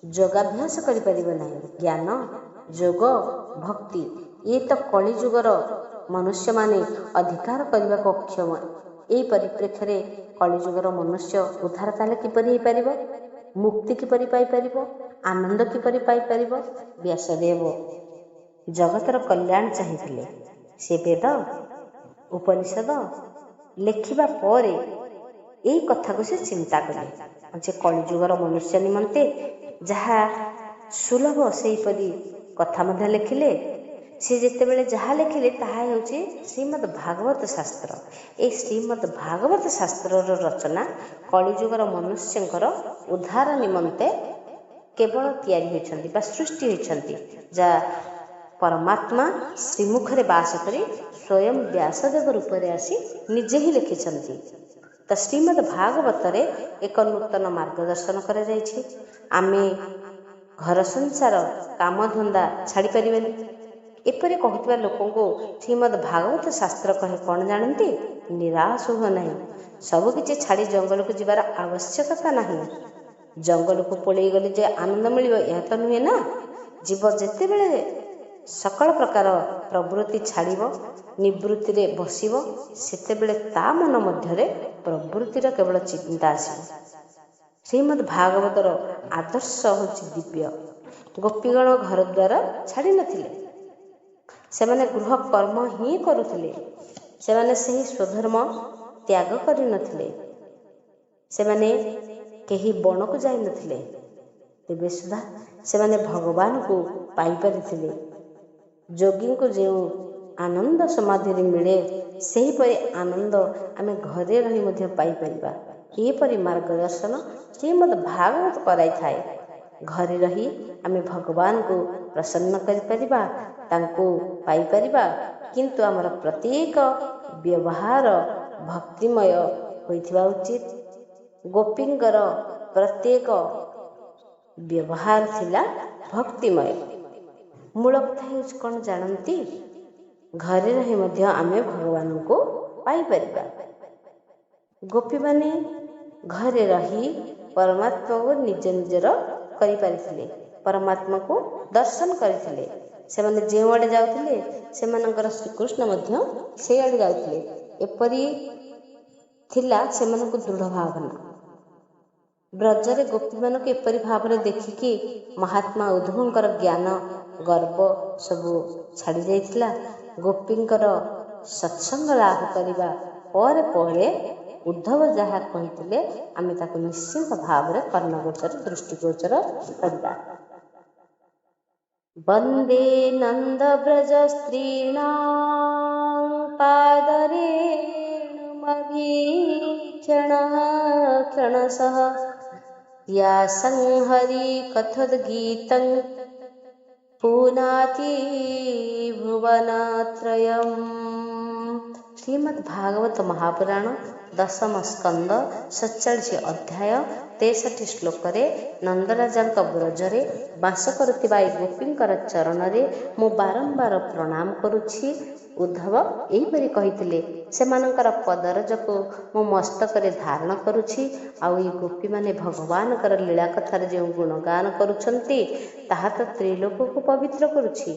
ଯୋଗାଭ୍ୟାସ କରିପାରିବ ନାହିଁ। ଜ୍ଞାନ, ଯୋଗ, ଭକ୍ତି ଏ ତ କଳିଯୁଗର ମନୁଷ୍ୟମାନେ ଅଧିକାର କରିବାକୁ ଅକ୍ଷମ। ଏହି ପରିପ୍ରେକ୍ଷୀରେ କଳିଯୁଗର ମନୁଷ୍ୟ ଉଦ୍ଧାର ତାହେଲେ କିପରି ହେଇପାରିବ? ମୁକ୍ତି କିପରି ପାଇପାରିବ? ଆନନ୍ଦ କିପରି ପାଇପାରିବ? ବ୍ୟାସଦେବ ଜଗତର କଲ୍ୟାଣ ଚାହିଁଥିଲେ। ସେ ବେଦ ଉପନିଷଦ ଲେଖିବା ପରେ ଏହି କଥାକୁ ସେ ଚିନ୍ତା କଲେ ଯେ କଳିଯୁଗର ମନୁଷ୍ୟ ନିମନ୍ତେ ଯାହା ସୁଲଭ ସେହିପରି କଥା ମଧ୍ୟ ଲେଖିଲେ। ସେ ଯେତେବେଳେ ଯାହା ଲେଖିଲେ ତାହା ହେଉଛି ଶ୍ରୀମଦ୍ ଭାଗବତ ଶାସ୍ତ୍ର। ଏହି ଶ୍ରୀମଦ୍ ଭାଗବତ ଶାସ୍ତ୍ରର ରଚନା କଳିଯୁଗର ମନୁଷ୍ୟଙ୍କର ଉଦ୍ଧାର ନିମନ୍ତେ କେବଳ ତିଆରି ହୋଇଛନ୍ତି ବା ସୃଷ୍ଟି ହୋଇଛନ୍ତି, ଯାହା ପରମାତ୍ମା ଶ୍ରୀମୁଖରେ ବାସ କରି ସ୍ୱୟଂ ବ୍ୟାସଦେବ ରୂପରେ ଆସି ନିଜେ ହିଁ ଲେଖିଛନ୍ତି। ତ ଶ୍ରୀମଦ୍ ଭାଗବତରେ ଏକ ନୂତନ ମାର୍ଗଦର୍ଶନ କରାଯାଇଛି। ଆମେ ଘର ସଂସାର କାମଧନ୍ଦା ଛାଡ଼ିପାରିବାନି। ଏପରି କହୁଥିବା ଲୋକଙ୍କୁ ଶ୍ରୀମଦ୍ ଭାଗବତ ଶାସ୍ତ୍ର କହେ କ'ଣ ଜାଣନ୍ତି? ନିରାଶ ହୁଅ ନାହିଁ। ସବୁକିଛି ଛାଡ଼ି ଜଙ୍ଗଲକୁ ଯିବାର ଆବଶ୍ୟକତା ନାହିଁ। ଜଙ୍ଗଲକୁ ପଳେଇ ଗଲେ ଯେ ଆନନ୍ଦ ମିଳିବ ଏହା ତ ନୁହେଁ ନା। ଜୀବ ଯେତେବେଳେ ସକଳ ପ୍ରକାର ପ୍ରବୃତ୍ତି ଛାଡ଼ିବ, ନିବୃତ୍ତିରେ ବସିବ, ସେତେବେଳେ ତା ମନ ମଧ୍ୟରେ ପ୍ରବୃତ୍ତିର କେବଳ ଚିନ୍ତା ଆସିବ। ଶ୍ରୀମଦ୍ ଭାଗବତର ଆଦର୍ଶ ହେଉଛି ଦିବ୍ୟ। ଗୋପୀଗଣ ଘର ଦ୍ୱାର ଛାଡ଼ି ନଥିଲେ। ସେମାନେ ଗୃହ କର୍ମ ହିଁ କରୁଥିଲେ। ସେମାନେ ସେହି ସ୍ୱଧର୍ମ ତ୍ୟାଗ କରିନଥିଲେ। ସେମାନେ କେହି ବଣକୁ ଯାଇନଥିଲେ। ତେବେ ସୁଦ୍ଧା ସେମାନେ ଭଗବାନଙ୍କୁ ପାଇପାରିଥିଲେ। ଯୋଗୀଙ୍କୁ ଯେଉଁ ଆନନ୍ଦ ସମାଧିରେ ମିଳେ ସେହିପରି ଆନନ୍ଦ ଆମେ ଘରେ ରହି ମଧ୍ୟ ପାଇପାରିବା। ଏହିପରି ମାର୍ଗଦର୍ଶନ ଶ୍ରୀମଦ୍ ଭାଗବତ କରାଇଥାଏ। ଘରେ ରହି ଆମେ ଭଗବାନଙ୍କୁ ପ୍ରସନ୍ନ କରିପାରିବା, ତାଙ୍କୁ ପାଇପାରିବା। କିନ୍ତୁ ଆମର ପ୍ରତ୍ୟେକ ବ୍ୟବହାର ଭକ୍ତିମୟ ହୋଇଥିବା ଉଚିତ। ଗୋପୀଙ୍କର ପ୍ରତ୍ୟେକ ବ୍ୟବହାର ଥିଲା ଭକ୍ତିମୟ। ମୂଳ କଥା ହେଉଛି କ'ଣ ଜାଣନ୍ତି? ଘରେ ରହି ମଧ୍ୟ ଆମେ ଭଗବାନଙ୍କୁ ପାଇପାରିବା। ଗୋପୀମାନେ ଘରେ ରହି ପରମାତ୍ମାକୁ ନିଜ ନିଜର କରିପାରିଥିଲେ, ପରମାତ୍ମାକୁ ଦର୍ଶନ କରିଥିଲେ। ସେମାନେ ଯେଉଁଆଡ଼େ ଯାଉଥିଲେ ସେମାନଙ୍କର ଶ୍ରୀକୃଷ୍ଣ ମଧ୍ୟ ସେଇଆଡ଼େ ଯାଉଥିଲେ। ଏପରି ଥିଲା ସେମାନଙ୍କୁ ଦୃଢ଼ ଭାବନା। ବ୍ରଜରେ ଗୋପୀମାନଙ୍କୁ ଏପରି ଭାବରେ ଦେଖିକି ମହାତ୍ମା ଉଦ୍ଧବଙ୍କର ଜ୍ଞାନ ଗର୍ବ ସବୁ ଛାଡ଼ି ଯାଇଥିଲା। ଗୋପୀଙ୍କର ସତ୍ସଙ୍ଗ ଲାଭ କରିବା ପରେ ପରେ ଉଦ୍ଧବ ଯାହା କହିଥିଲେ ଆମେ ତାକୁ ନିଶ୍ଚିନ୍ତ ଭାବରେ କର୍ଣ୍ଣଗୋଚର ଦୃଷ୍ଟିଗୋଚର କରିବା। ବନ୍ଦେ ନନ୍ଦ ବ୍ରଜ ସ୍ତ୍ରୀଣାଂ ପାଦରେଣୁମଭୀକ୍ଷଣଃ କ୍ଷଣଶଃ ୟା ସଂହରି କଥୋଦ୍ଗୀତଂ ପୁନାତି ଭୁବନତ୍ରୟମ୍। ଶ୍ରୀମଦ୍ ଭାଗବତ ମହାପୁରାଣ ଦଶମ ସ୍କନ୍ଦ 47 ଅଧ୍ୟାୟ 63 ଶ୍ଲୋକରେ ନନ୍ଦରାଜାଙ୍କ ବ୍ରଜରେ ବାସ କରୁଥିବା ଏହି ଗୋପୀଙ୍କର ଚରଣରେ ମୁଁ ବାରମ୍ବାର ପ୍ରଣାମ କରୁଛି। ଉଦ୍ଧବ ଏହିପରି କହିଥିଲେ। ସେମାନଙ୍କର ପଦରଜକୁ ମୁଁ ମସ୍ତକରେ ଧାରଣ କରୁଛି। ଆଉ ଏହି ଗୋପୀମାନେ ଭଗବାନଙ୍କର ଲୀଳା କଥାର ଯେଉଁ ଗୁଣଗାନ କରୁଛନ୍ତି ତାହା ତ ତ୍ରିଲୋକକୁ ପବିତ୍ର କରୁଛି।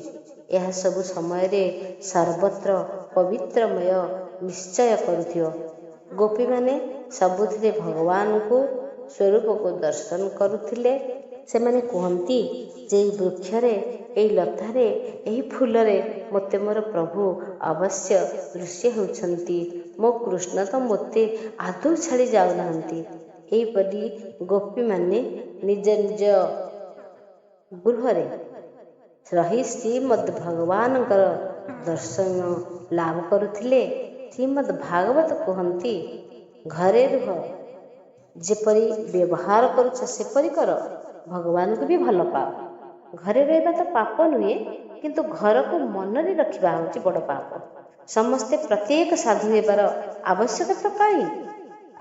ଏହା ସବୁ ସମୟରେ ସର୍ବତ୍ର ପବିତ୍ରମୟ ନିଶ୍ଚୟ କରୁଥିବ। ଗୋପୀମାନେ ସବୁଥିରେ ଭଗବାନଙ୍କୁ ସ୍ୱରୂପକୁ ଦର୍ଶନ କରୁଥିଲେ। ସେମାନେ କୁହନ୍ତି ଯେ ଏହି ବୃକ୍ଷରେ, ଏହି ଲତାରେ, ଏହି ଫୁଲରେ ମୋତେ ମୋର ପ୍ରଭୁ ଅବଶ୍ୟ ଦୃଶ୍ୟ ହେଉଛନ୍ତି। ମୋ କୃଷ୍ଣ ତ ମୋତେ ଆଦୌ ଛାଡ଼ି ଯାଉନାହାନ୍ତି। ଏହିପରି ଗୋପୀମାନେ ନିଜ ନିଜ ଗୃହରେ ରହି ଶ୍ରୀମଦ୍ ଭଗବାନଙ୍କର ଦର୍ଶନ ଲାଭ କରୁଥିଲେ। ଶ୍ରୀମଦ୍ ଭାଗବତ କୁହନ୍ତି, ଘରେ ରୁହ, ଯେପରି ବ୍ୟବହାର କରୁଛ ସେପରି କର, ଭଗବାନଙ୍କୁ ବି ଭଲ ପାଅ। ଘରେ ରହିବା ତ ପାପ ନୁହେଁ, କିନ୍ତୁ ଘରକୁ ମନରେ ରଖିବା ହେଉଛି ବଡ଼ ପାପ। ସମସ୍ତେ ପ୍ରତ୍ୟେକ ସାଧୁ ହେବାର ଆବଶ୍ୟକତା କାହିଁ?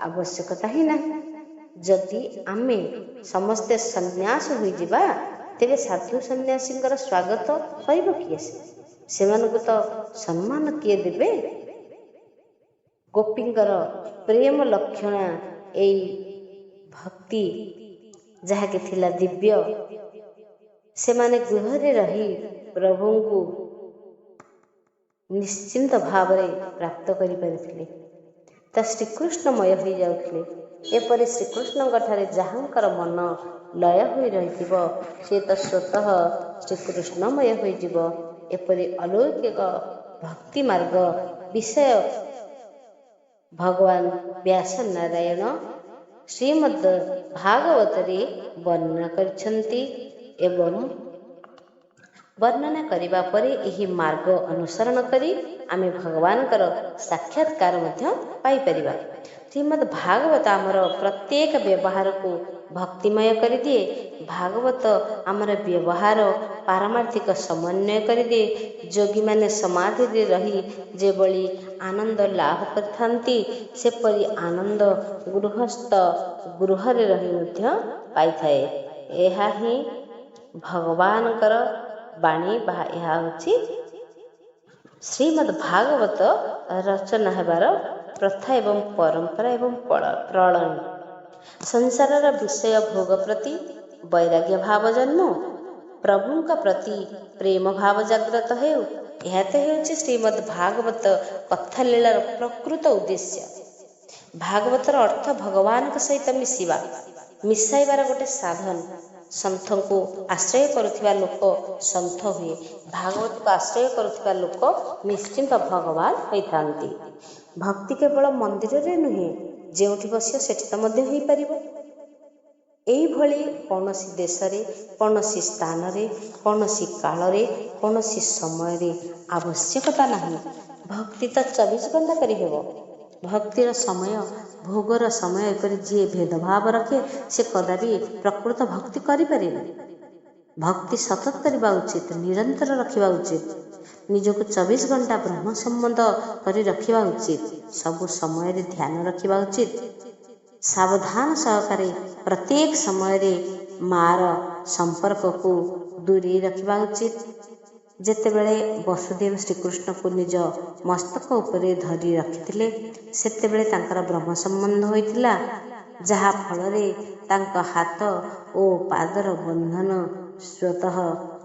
ଆବଶ୍ୟକତା ହିଁ ନାହିଁ। ଯଦି ଆମେ ସମସ୍ତେ ସନ୍ନ୍ୟାସ ହୋଇଯିବା, ତେବେ ସାଧୁ ସନ୍ନ୍ୟାସୀଙ୍କର ସ୍ୱାଗତ କରିବ କିଏ? ସେମାନଙ୍କୁ ତ ସମ୍ମାନ କିଏ ଦେବେ? ଗୋପୀଙ୍କର ପ୍ରେମ ଲକ୍ଷଣା ଏଇ ଭକ୍ତି ଯାହାକି ଥିଲା ଦିବ୍ୟ। ସେମାନେ ଗୃହରେ ରହି ପ୍ରଭୁଙ୍କୁ ନିଶ୍ଚିନ୍ତ ଭାବରେ ପ୍ରାପ୍ତ କରିପାରିଥିଲେ। ତା ଶ୍ରୀକୃଷ୍ଣମୟ ହୋଇଯାଉଥିଲେ। ଏପରି ଶ୍ରୀକୃଷ୍ଣଙ୍କଠାରେ ଯାହାଙ୍କର ମନ ଲୟ ହୋଇ ରହିଥିବ, ସେ ତ ସ୍ୱତଃ ଶ୍ରୀକୃଷ୍ଣମୟ ହୋଇଯିବ। ଏପରି ଅଲୌକିକ ଭକ୍ତି ମାର୍ଗ ବିଷୟ ଭଗବାନ ବ୍ୟାସ ନାରାୟଣ ଶ୍ରୀମଦ୍ ଭାଗବତରେ ବର୍ଣ୍ଣନା କରିଛନ୍ତି ଏବଂ ବର୍ଣ୍ଣନା କରିବା ପରେ ଏହି ମାର୍ଗ ଅନୁସରଣ କରି ଆମେ ଭଗବାନଙ୍କର ସାକ୍ଷାତକାର ମଧ୍ୟ ପାଇପାରିବା। ଶ୍ରୀମଦ୍ ଭାଗବତ ଆମର ପ୍ରତ୍ୟେକ ବ୍ୟବହାରକୁ ଭକ୍ତିମୟ କରିଦିଏ। ଭାଗବତ ଆମର ବ୍ୟବହାର ପାରମାର୍ଥିକ ସମନ୍ୱୟ କରିଦିଏ। ଯୋଗୀମାନେ ସମାଧିରେ ରହି ଯେଭଳି ଆନନ୍ଦ ଲାଭ କରିଥାନ୍ତି, ସେପରି ଆନନ୍ଦ ଗୃହସ୍ଥ ଗୃହରେ ରହି ମଧ୍ୟ ପାଇଥାଏ। ଏହା ହିଁ ଭଗବାନଙ୍କର ବାଣୀ ବା ଏହା ହେଉଛି ଶ୍ରୀମଦ୍ ଭାଗବତ ରଚନା ହେବାର ପ୍ରଥା ଏବଂ ପରମ୍ପରା ଏବଂ ପ୍ରଳୟ। ସଂସାରର ବିଷୟ ଭୋଗ ପ୍ରତି ବୈରାଗ୍ୟ ଭାବ ଜନ୍ମ, ପ୍ରଭୁଙ୍କ ପ୍ରତି ପ୍ରେମ ଭାବ ଜାଗ୍ରତ ହେଉ। ଏହା ତ ହେଉଛି ଶ୍ରୀମଦ୍ ଭାଗବତ କଥା ଲୀଳାର ପ୍ରକୃତ ଉଦ୍ଦେଶ୍ୟ। ଭାଗବତର ଅର୍ଥ ଭଗବାନଙ୍କ ସହିତ ମିଶିବା, ମିଶାଇବାର ଗୋଟେ ସାଧନ। ସନ୍ଥଙ୍କୁ ଆଶ୍ରୟ କରୁଥିବା ଲୋକ ସନ୍ଥ ହୁଏ। ଭାଗବତକୁ ଆଶ୍ରୟ କରୁଥିବା ଲୋକ ନିଶ୍ଚିନ୍ତ ଭଗବାନ ହୋଇଥାନ୍ତି। ଭକ୍ତି କେବଳ ମନ୍ଦିରରେ ନୁହେଁ, ଯେଉଁଠି ବସିବ ସେଠି ତ ମଧ୍ୟ ହେଇପାରିବ। ଏଇଭଳି କୌଣସି ଦେଶରେ, କୌଣସି ସ୍ଥାନରେ, କୌଣସି କାଳରେ, କୌଣସି ସମୟରେ ଆବଶ୍ୟକତା ନାହିଁ। ଭକ୍ତି ତ 24 ଘଣ୍ଟା କରିହେବ। ଭକ୍ତିର ସମୟ, ଭୋଗର ସମୟ ଏପରି ଯିଏ ଭେଦଭାବ ରଖେ, ସେ କଦାପି ପ୍ରକୃତ ଭକ୍ତି କରିପାରେନି। ଭକ୍ତି ସତତ କରିବା ଉଚିତ, ନିରନ୍ତର ରଖିବା ଉଚିତ। ନିଜକୁ 24 ଘଣ୍ଟା ବ୍ରହ୍ମ ସମ୍ବନ୍ଧ କରି ରଖିବା ଉଚିତ। ସବୁ ସମୟରେ ଧ୍ୟାନ ରଖିବା ଉଚିତ। ସାବଧାନ ସହକାରେ ପ୍ରତ୍ୟେକ ସମୟରେ ମାର ସମ୍ପର୍କକୁ ଦୂରେଇ ରଖିବା ଉଚିତ। ଯେତେବେଳେ ବସୁଦେବ ଶ୍ରୀକୃଷ୍ଣଙ୍କୁ ନିଜ ମସ୍ତକ ଉପରେ ଧରି ରଖିଥିଲେ, ସେତେବେଳେ ତାଙ୍କର ବ୍ରହ୍ମ ସମ୍ବନ୍ଧ ହୋଇଥିଲା, ଯାହା ଫଳରେ ତାଙ୍କ ହାତ ଓ ପାଦର ବନ୍ଧନ ସ୍ୱତଃ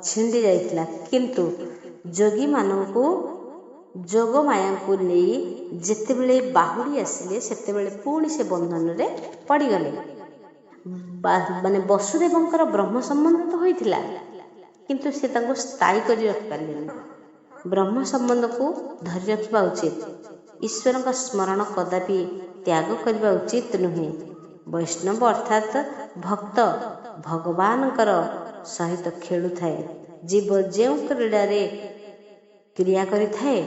ଛିଣ୍ଡି ଯାଇଥିଲା। କିନ୍ତୁ ଯୋଗୀମାନଙ୍କୁ ଯୋଗମାୟାଙ୍କୁ ନେଇ ଯେତେବେଳେ ବାହୁଡ଼ି ଆସିଲେ, ସେତେବେଳେ ପୁଣି ସେ ବନ୍ଧନରେ ପଡ଼ିଗଲେ। ମାନେ ବସୁଦେବଙ୍କର ବ୍ରହ୍ମ ସମ୍ବନ୍ଧ ତ ହୋଇଥିଲା, କିନ୍ତୁ ସେ ତାଙ୍କୁ ସ୍ଥାୟୀ କରି ରଖିପାରିଲେନି। ବ୍ରହ୍ମ ସମ୍ବନ୍ଧକୁ ଧରି ରଖିବା ଉଚିତ। ଈଶ୍ୱରଙ୍କ ସ୍ମରଣ କଦାପି ତ୍ୟାଗ କରିବା ଉଚିତ ନୁହେଁ। ବୈଷ୍ଣବ ଅର୍ଥାତ୍ ଭକ୍ତ ଭଗବାନଙ୍କର ସହିତ ଖେଳୁଥାଏ। ଜୀବ ଯେଉଁ କ୍ରୀଡ଼ାରେ କ୍ରିୟା କରିଥାଏ,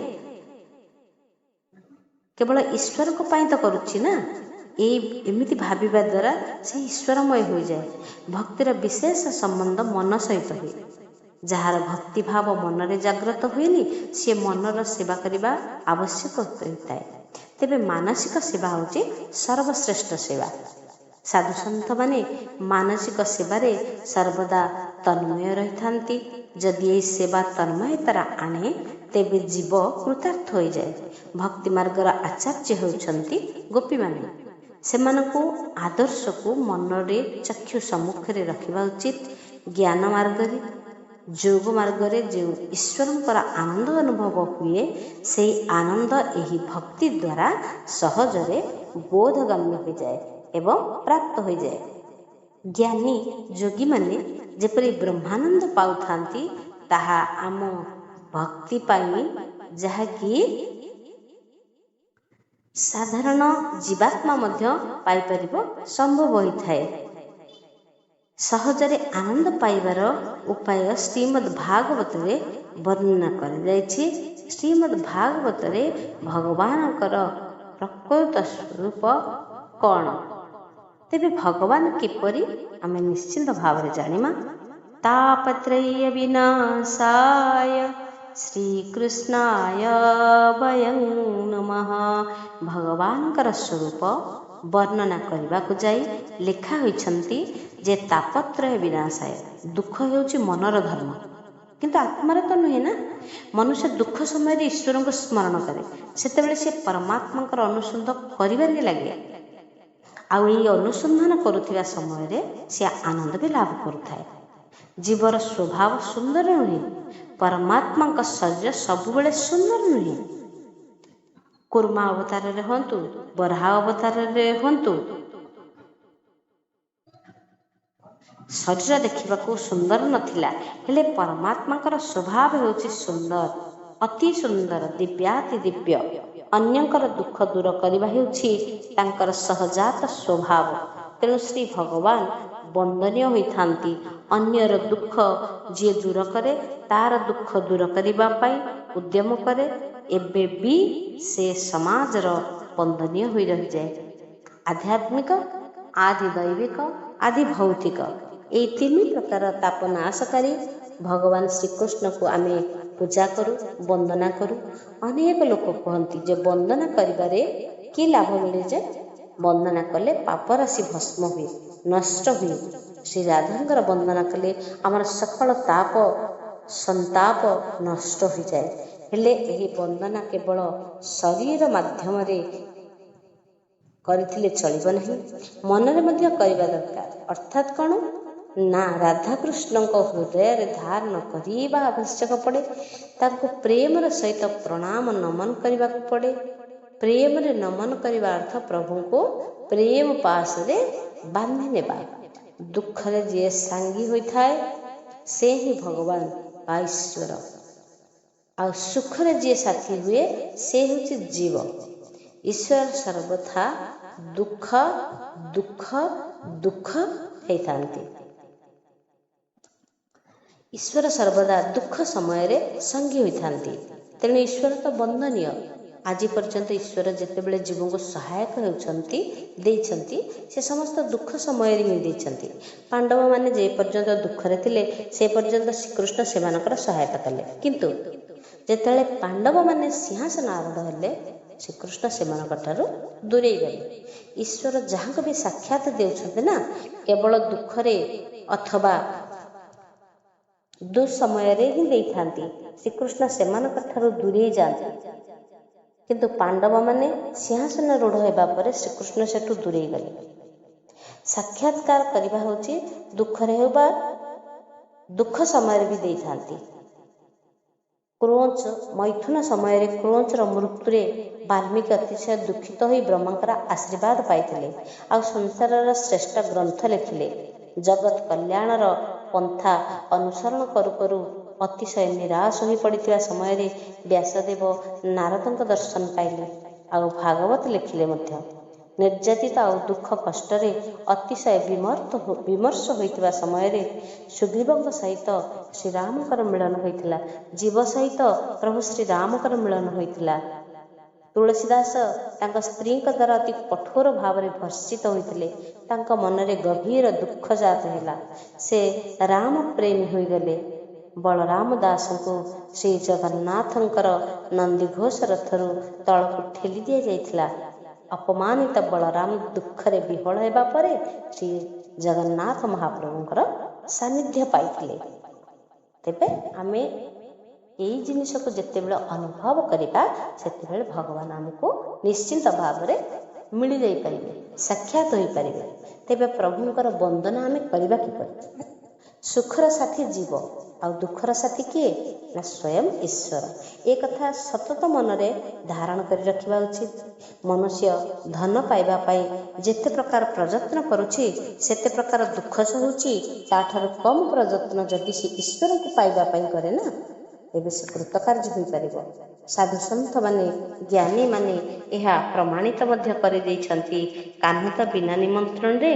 କେବଳ ଈଶ୍ୱରଙ୍କ ପାଇଁ ତ କରୁଛି ନା। ଏମିତି ଭାବିବା ଦ୍ୱାରା ସେ ଈଶ୍ୱରମୟ ହୋଇଯାଏ। ଭକ୍ତିର ବିଶେଷ ସମ୍ବନ୍ଧ ମନ ସହିତ ହୁଏ। ଯାହାର ଭକ୍ତିଭାବ ମନରେ ଜାଗ୍ରତ ହୁଏନି, ସେ ମନର ସେବା କରିବା ଆବଶ୍ୟକ ହୋଇଥାଏ। ତେବେ ମାନସିକ ସେବା ହେଉଛି ସର୍ବଶ୍ରେଷ୍ଠ ସେବା। ସାଧୁସନ୍ଥମାନେ ମାନସିକ ସେବାରେ ସର୍ବଦା ତନ୍ମୟ ରହିଥାନ୍ତି। ଯଦି ଏହି ସେବା ତନ୍ମୟତାର ଆଣେ, ତେବେ ଜୀବ କୃତାର୍ଥ ହୋଇଯାଏ। ଭକ୍ତି ମାର୍ଗର ଆଚାର୍ଯ୍ୟ ହେଉଛନ୍ତି ଗୋପୀମାନେ। ସେମାନଙ୍କୁ ଆଦର୍ଶକୁ ମନରେ ଚକ୍ଷୁ ସମ୍ମୁଖରେ ରଖିବା ଉଚିତ। ଜ୍ଞାନ ମାର୍ଗରେ, ଯୋଗ ମାର୍ଗରେ ଯେଉଁ ଈଶ୍ୱରଙ୍କର ଆନନ୍ଦ ଅନୁଭବ ହୁଏ, ସେହି ଆନନ୍ଦ ଏହି ଭକ୍ତି ଦ୍ୱାରା ସହଜରେ ବୋଧଗମ୍ୟ ହୋଇଯାଏ ଏବଂ ପ୍ରାପ୍ତ ହୋଇଯାଏ। ଜ୍ଞାନୀ ଯୋଗୀମାନେ ଯେପରି ବ୍ରହ୍ମାନନ୍ଦ ପାଉଥାନ୍ତି, ତାହା ଆମ ଭକ୍ତି ପାଇଁ, ଯାହାକି ସାଧାରଣ ଜୀବାତ୍ମା ମଧ୍ୟ ପାଇପାରିବ ସମ୍ଭବ ହୋଇଥାଏ। ସହଜରେ ଆନନ୍ଦ ପାଇବାର ଉପାୟ ଶ୍ରୀମଦ୍ ଭାଗବତରେ ବର୍ଣ୍ଣନା କରାଯାଇଛି। ଶ୍ରୀମଦ୍ ଭାଗବତରେ ଭଗବାନଙ୍କର ପ୍ରକୃତ ସ୍ୱରୂପ କ'ଣ? ତେବେ ଭଗବାନ କିପରି ଆମେ ନିଶ୍ଚିନ୍ତ ଭାବରେ ଜାଣିବା। ତାପତ୍ରୟ ବିନାଶାୟ ଶ୍ରୀକୃଷ୍ଣାୟ ବୟଂ ନମଃ। ଭଗବାନଙ୍କର ସ୍ୱରୂପ ବର୍ଣ୍ଣନା କରିବାକୁ ଯାଇ ଲେଖା ହୋଇଛନ୍ତି ଯେ ତାପତ୍ରୟ ବିନାଶାୟ, ଦୁଃଖ ହେଉଛି ମନର ଧର୍ମ, କିନ୍ତୁ ଆତ୍ମାର ତ ନୁହେଁ ନା। ମନୁଷ୍ୟ ଦୁଃଖ ସମୟରେ ଈଶ୍ୱରଙ୍କୁ ସ୍ମରଣ କରେ, ସେତେବେଳେ ସେ ପରମାତ୍ମାଙ୍କର ଅନୁସନ୍ଧାନ କରିବାରେ ଲାଗେ। ଆଉ ଏହି ଅନୁସନ୍ଧାନ କରୁଥିବା ସମୟରେ ସେ ଆନନ୍ଦ ବି ଲାଭ କରୁଥାଏ। ଜୀବର ସ୍ୱଭାବ ସୁନ୍ଦର ନୁହେଁ, ପରମାତ୍ମାଙ୍କ ଶରୀର ସବୁବେଳେ ସୁନ୍ଦର ନୁହେଁ। କୁର୍ମା ଅବତାରରେ ହୁଅନ୍ତୁ, ବରାହ ଅବତାରରେ ହୁଅନ୍ତୁ, ଶରୀର ଦେଖିବାକୁ ସୁନ୍ଦର ନଥିଲା, ହେଲେ ପରମାତ୍ମାଙ୍କର ସ୍ୱଭାବ ହେଉଛି ସୁନ୍ଦର, ଅତି ସୁନ୍ଦର, ଦିବ୍ୟାତି ଦିବ୍ୟ। ଅନ୍ୟଙ୍କର ଦୁଃଖ ଦୂର କରିବା ହେଉଛି ତାଙ୍କର ସହଜାତ ସ୍ୱଭାବ। ତେଣୁ ଶ୍ରୀ ଭଗବାନ ବନ୍ଦନୀୟ ହୋଇଥାନ୍ତି। ଅନ୍ୟର ଦୁଃଖ ଯିଏ ଦୂର କରେ, ତାର ଦୁଃଖ ଦୂର କରିବା ପାଇଁ ଉଦ୍ୟମ କରେ, ଏବେ ବି ସେ ସମାଜର ବନ୍ଦନୀୟ ହୋଇ ରହିଯାଏ। ଆଧ୍ୟାତ୍ମିକ, ଆଦି ଦୈବିକ, ଆଦି ଭୌତିକ, ଏହି ତିନି ପ୍ରକାର ତାପ ନାଶକାରୀ ଭଗବାନ ଶ୍ରୀକୃଷ୍ଣକୁ ଆମେ ପୂଜା କରୁ, ବନ୍ଦନା କରୁ। ଅନେକ ଲୋକ କୁହନ୍ତି ଯେ ବନ୍ଦନା କରିବାରେ କି ଲାଭ ମିଳେ? ଯେ ବନ୍ଦନା କଲେ ପାପ ରାଶି ଭସ୍ମ ହୁଏ, ନଷ୍ଟ ହୁଏ। ଶ୍ରୀ ରାଧାଙ୍କର ବନ୍ଦନା କଲେ ଆମର ସକଳ ତାପ ସନ୍ତାପ ନଷ୍ଟ ହୋଇଯାଏ। ହେଲେ ଏହି ବନ୍ଦନା କେବଳ ଶରୀର ମାଧ୍ୟମରେ କରିଥିଲେ ଚଳିବ ନାହିଁ, ମନରେ ମଧ୍ୟ କରିବା ଦରକାର। ଅର୍ଥାତ୍ କ'ଣ ନା, ରାଧାକୃଷ୍ଣଙ୍କ ହୃଦୟରେ ଧାରଣ କରିବା ଆବଶ୍ୟକ ପଡ଼େ। ତାଙ୍କୁ ପ୍ରେମର ସହିତ ପ୍ରଣାମ ନମନ କରିବାକୁ ପଡ଼େ। ପ୍ରେମରେ ନମନ କରିବା ଅର୍ଥ ପ୍ରଭୁଙ୍କୁ ପ୍ରେମ ପାଶରେ ବାନ୍ଧି ନେବା। ଦୁଃଖରେ ଯିଏ ସାଙ୍ଗୀ ହୋଇଥାଏ ସେ ହିଁ ଭଗବାନ ବା ଈଶ୍ୱର, ଆଉ ସୁଖରେ ଯିଏ ସାଥୀ ହୁଏ ସେ ହେଉଛି ଜୀବ। ଈଶ୍ୱର ସର୍ବଥା ଦୁଃଖ ଦୁଃଖ ଦୁଃଖ ହେଇଥାନ୍ତି। ଈଶ୍ୱର ସର୍ବଦା ଦୁଃଖ ସମୟରେ ସଙ୍ଗୀ ହୋଇଥାନ୍ତି। ତେଣୁ ଈଶ୍ୱର ତ ବନ୍ଦନୀୟ। ଆଜି ପର୍ଯ୍ୟନ୍ତ ଈଶ୍ୱର ଯେତେବେଳେ ଜୀବଙ୍କୁ ସହାୟକ ହେଉଛନ୍ତି, ଦେଇଛନ୍ତି, ସେ ସମସ୍ତ ଦୁଃଖ ସମୟରେ ହିଁ ଦେଇଛନ୍ତି। ପାଣ୍ଡବମାନେ ଯେ ପର୍ଯ୍ୟନ୍ତ ଦୁଃଖରେ ଥିଲେ ସେ ପର୍ଯ୍ୟନ୍ତ ଶ୍ରୀକୃଷ୍ଣ ସେମାନଙ୍କର ସହାୟତା କଲେ। କିନ୍ତୁ ଯେତେବେଳେ ପାଣ୍ଡବମାନେ ସିଂହାସନ ଆରୂଢ଼ ହେଲେ, ଶ୍ରୀକୃଷ୍ଣ ସେମାନଙ୍କ ଠାରୁ ଦୂରେଇ ଗଲେ। ଈଶ୍ୱର ଯାହାଙ୍କୁ ବି ସାକ୍ଷାତ ଦେଉଛନ୍ତି ନା, କେବଳ ଦୁଃଖରେ ଅଥବା ଦୁଃସମୟରେ ହିଁ ଦେଇଥାନ୍ତି। ଶ୍ରୀକୃଷ୍ଣ ସେମାନଙ୍କ ଠାରୁ ଦୂରେଇ ଯାଆନ୍ତି। କିନ୍ତୁ ପାଣ୍ଡବମାନେ ସିଂହାସନ ରୂଢ଼ ହେବା ପରେ ଶ୍ରୀକୃଷ୍ଣ ସେଠୁ ଦୂରେଇ ଗଲେ। ସାକ୍ଷାତକାର କରିବା ହେଉଛି ଦୁଃଖରେ ହେଉ ବା ଦୁଃଖ ସମୟରେ ବି ଦେଇଥାନ୍ତି। କ୍ରୋଞ୍ଚ ମୈଥୁନ ସମୟରେ କ୍ରୋଞ୍ଚର ମୃତ୍ୟୁରେ ବାଲ୍ମୀକି ଅତିଶୟ ଦୁଃଖିତ ହୋଇ ବ୍ରହ୍ମାଙ୍କର ଆଶୀର୍ବାଦ ପାଇଥିଲେ, ଆଉ ସଂସାରର ଶ୍ରେଷ୍ଠ ଗ୍ରନ୍ଥ ଲେଖିଲେ। ଜଗତ କଲ୍ୟାଣର ପନ୍ଥା ଅନୁସରଣ କରୁ କରୁ ଅତିଶୟ ନିରାଶ ହୋଇ ପଡ଼ିଥିବା ସମୟରେ ବ୍ୟାସଦେବ ନାରଦଙ୍କ ଦର୍ଶନ ପାଇଲେ, ଆଉ ଭାଗବତ ଲେଖିଲେ ମଧ୍ୟ। ନିର୍ଯାତିତ ଆଉ ଦୁଃଖ କଷ୍ଟରେ ଅତିଶୟ ବିମର୍ଷ ହୋଇଥିବା ସମୟରେ ସୁଗ୍ରୀବଙ୍କ ସହିତ ଶ୍ରୀରାମଙ୍କର ମିଳନ ହୋଇଥିଲା। ଜୀବ ସହିତ ପ୍ରଭୁ ଶ୍ରୀରାମଙ୍କର ମିଳନ ହୋଇଥିଲା। ତୁଳସୀଦାସ ତାଙ୍କ ସ୍ତ୍ରୀଙ୍କ ଦ୍ୱାରା ଅତି କଠୋର ଭାବରେ ଭର୍ଷିତ ହୋଇଥିଲେ। ତାଙ୍କ ମନରେ ଗଭୀର ଦୁଃଖ ଜାତ ହେଲା। ସେ ରାମ ପ୍ରେମୀ ହୋଇଗଲେ। ବଳରାମ ଦାସଙ୍କୁ ଶ୍ରୀ ଜଗନ୍ନାଥଙ୍କର ନନ୍ଦିଘୋଷ ରଥରୁ ତଳକୁ ଠେଲି ଦିଆଯାଇଥିଲା। ଅପମାନିତ ବଳରାମ ଦୁଃଖରେ ବିହ୍ୱଳ ହେବା ପରେ ଶ୍ରୀ ଜଗନ୍ନାଥ ମହାପ୍ରଭୁଙ୍କର ସାନ୍ନିଧ୍ୟ ପାଇଥିଲେ। ତେବେ ଆମେ ଏଇ ଜିନିଷକୁ ଯେତେବେଳେ ଅନୁଭବ କରିବା, ସେତେବେଳେ ଭଗବାନ ଆମକୁ ନିଶ୍ଚିନ୍ତ ଭାବରେ ମିଳିଯାଇପାରିବେ, ସାକ୍ଷାତ ହୋଇପାରିବେ। ତେବେ ପ୍ରଭୁଙ୍କର ବନ୍ଦନା ଆମେ କରିବା କିପରି? ସୁଖର ସାଥୀ ଜୀବ, ଆଉ ଦୁଃଖର ସାଥୀ କିଏ? ନା ସ୍ୱୟଂ ଈଶ୍ୱର। ଏ କଥା ସତତ ମନରେ ଧାରଣ କରି ରଖିବା ଉଚିତ। ମନୁଷ୍ୟ ଧନ ପାଇବା ପାଇଁ ଯେତେ ପ୍ରକାର ପ୍ରଯତ୍ନ କରୁଛି, ସେତେ ପ୍ରକାର ଦୁଃଖ ସହୁଛି। ତାଠାରୁ କମ୍ ପ୍ରଯତ୍ନ ଯଦି ସେ ଈଶ୍ୱରଙ୍କୁ ପାଇବା ପାଇଁ କରେ ନା, ତେବେ ସେ କୃତକାର୍ଯ୍ୟ ହୋଇପାରିବ। ସାଧୁସନ୍ଥମାନେ ଜ୍ଞାନୀମାନେ ଏହା ପ୍ରମାଣିତ ମଧ୍ୟ କରିଦେଇଛନ୍ତି। କାହ୍ନୁ ତ ବିନା ନିମନ୍ତ୍ରଣରେ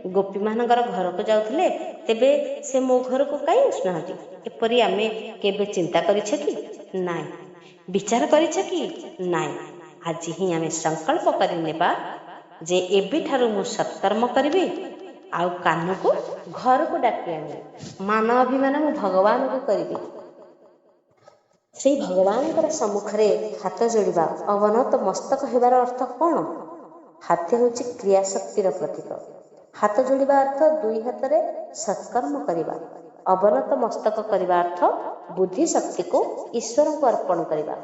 ଗୋପୀମାନଙ୍କର ଘରକୁ ଯାଉଥିଲେ, ତେବେ ସେ ମୋ ଘରକୁ କାହିଁ ଆସୁନାହାନ୍ତି? ଏପରି ଆମେ କେବେ ଚିନ୍ତା କରିଛେ କି? ନାଇଁ। ବିଚାର କରିଛେ କି? ନାଇଁ। ଆଜି ହିଁ ଆମେ ସଂକଳ୍ପ କରିନେବା ଯେ ଏବେଠାରୁ ମୁଁ ସତ୍କର୍ମ କରିବି ଆଉ କାହ୍ନୁକୁ ଘରକୁ ଡାକି ଆଣିବି। ମାନ ଅଭିମାନ ମୁଁ ଭଗବାନଙ୍କୁ କରିବି। ସେଇ ଭଗବାନଙ୍କର ସମ୍ମୁଖରେ ହାତ ଯୋଡ଼ିବା। ଅବନତ ମସ୍ତକ ହେବାର ଅର୍ଥ କ'ଣ? ହାତ ହେଉଛି କ୍ରିୟାଶକ୍ତିର ପ୍ରତୀକ। ହାତ ଯୋଡ଼ିବା ଅର୍ଥ ଦୁଇ ହାତରେ ସତ୍କର୍ମ କରିବା। ଅବନତ ମସ୍ତକ କରିବା ଅର୍ଥ ବୁଦ୍ଧି ଶକ୍ତିକୁ ଈଶ୍ୱରଙ୍କୁ ଅର୍ପଣ କରିବା।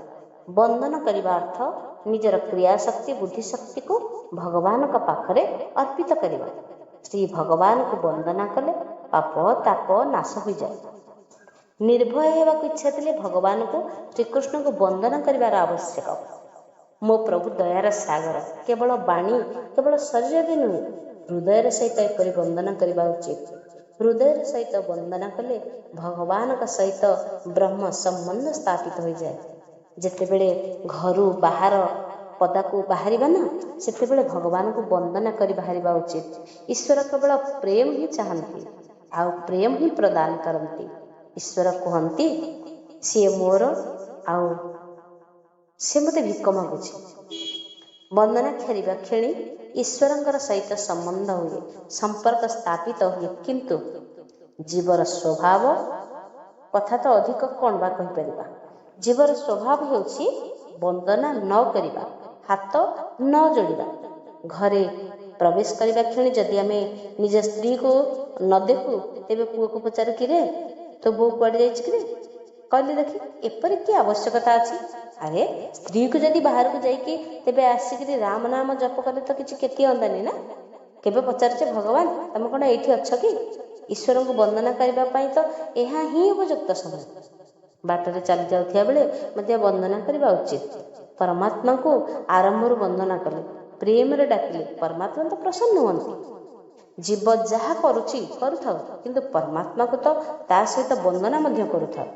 ବନ୍ଦନ କରିବା ଅର୍ଥ ନିଜର କ୍ରିୟାଶକ୍ତି ବୁଦ୍ଧି ଶକ୍ତିକୁ ଭଗବାନଙ୍କ ପାଖରେ ଅର୍ପିତ କରିବା। ଶ୍ରୀ ଭଗବାନଙ୍କୁ ବନ୍ଦନା କଲେ ପାପ ତାପ ନାଶ ହୋଇଯାଏ। ନିର୍ଭୟ ହେବାକୁ ଇଚ୍ଛା ଥିଲେ ଭଗବାନଙ୍କୁ ଶ୍ରୀକୃଷ୍ଣଙ୍କୁ ବନ୍ଦନା କରିବାର ଆବଶ୍ୟକ। ମୋ ପ୍ରଭୁ ଦୟାର ସାଗର। କେବଳ ବାଣୀ, କେବଳ ଶରୀରରେ ନୁହେଁ, ହୃଦୟର ସହିତ ଏପରି ବନ୍ଦନା କରିବା ଉଚିତ। ହୃଦୟର ସହିତ ବନ୍ଦନା କଲେ ଭଗବାନଙ୍କ ସହିତ ବ୍ରହ୍ମ ସମ୍ବନ୍ଧ ସ୍ଥାପିତ ହୋଇଯାଏ। ଯେତେବେଳେ ଘରୁ ବାହାର ପଦାକୁ ବାହାରିବା ନା, ସେତେବେଳେ ଭଗବାନଙ୍କୁ ବନ୍ଦନା କରି ବାହାରିବା ଉଚିତ। ଈଶ୍ୱର କେବଳ ପ୍ରେମ ହିଁ ଚାହାନ୍ତି ଆଉ ପ୍ରେମ ହିଁ ପ୍ରଦାନ କରନ୍ତି। ଈଶ୍ୱର କୁହନ୍ତି ସିଏ ମୋର ଆଉ ସେ ମୋତେ ଭିକ ମାଗୁଛି। ବନ୍ଦନା ଖେଳିବା କ୍ଷଣି ଈଶ୍ୱରଙ୍କର ସହିତ ସମ୍ବନ୍ଧ ହୁଏ, ସମ୍ପର୍କ ସ୍ଥାପିତ ହୁଏ। କିନ୍ତୁ ଜୀବର ସ୍ୱଭାବ କଥା ତ ଅଧିକ କ'ଣ ବା କହିପାରିବା। ଜୀବର ସ୍ୱଭାବ ହେଉଛି ବନ୍ଦନା ନ କରିବା, ହାତ ନ ଯୋଡ଼ିବା। ଘରେ ପ୍ରବେଶ କରିବା କ୍ଷଣି ଯଦି ଆମେ ନିଜ ସ୍ତ୍ରୀକୁ ନ ଦେଖୁ, ତେବେ ପୁଅକୁ ପଚାରୁ କିରେ ତୋ ବୋଉ କୁଆଡ଼େ ଯାଇଛି କିରେ? କହିଲେ ଦେଖି, ଏପରି କି ଆବଶ୍ୟକତା ଅଛି? ଆରେ ସ୍ତ୍ରୀକୁ ଯଦି ବାହାରକୁ ଯାଇକି ତେବେ ଆସିକିରି ରାମ ନାମ ଜପ କଲେ ତ କିଛି କ୍ଷତି ହୁଅନ୍ତାନି ନା। କେବେ ପଚାରୁଛେ ଭଗବାନ ତମେ କ'ଣ ଏଇଠି ଅଛ କି? ଈଶ୍ୱରଙ୍କୁ ବନ୍ଦନା କରିବା ପାଇଁ ତ ଏହା ହିଁ ଉପଯୁକ୍ତ ସମୟ। ବାଟରେ ଚାଲି ଯାଉଥିବା ବେଳେ ମଧ୍ୟ ବନ୍ଦନା କରିବା ଉଚିତ। ପରମାତ୍ମାଙ୍କୁ ଆରମ୍ଭରୁ ବନ୍ଦନା କଲେ, ପ୍ରେମରେ ଡାକିଲେ ପରମାତ୍ମା ତ ପ୍ରସନ୍ନ ହୁଅନ୍ତି। ଜୀବ ଯାହା କରୁଛି କରୁଥାଉ, କିନ୍ତୁ ପରମାତ୍ମାକୁ ତ ତା ସହିତ ବନ୍ଦନା ମଧ୍ୟ କରୁଥାଉ।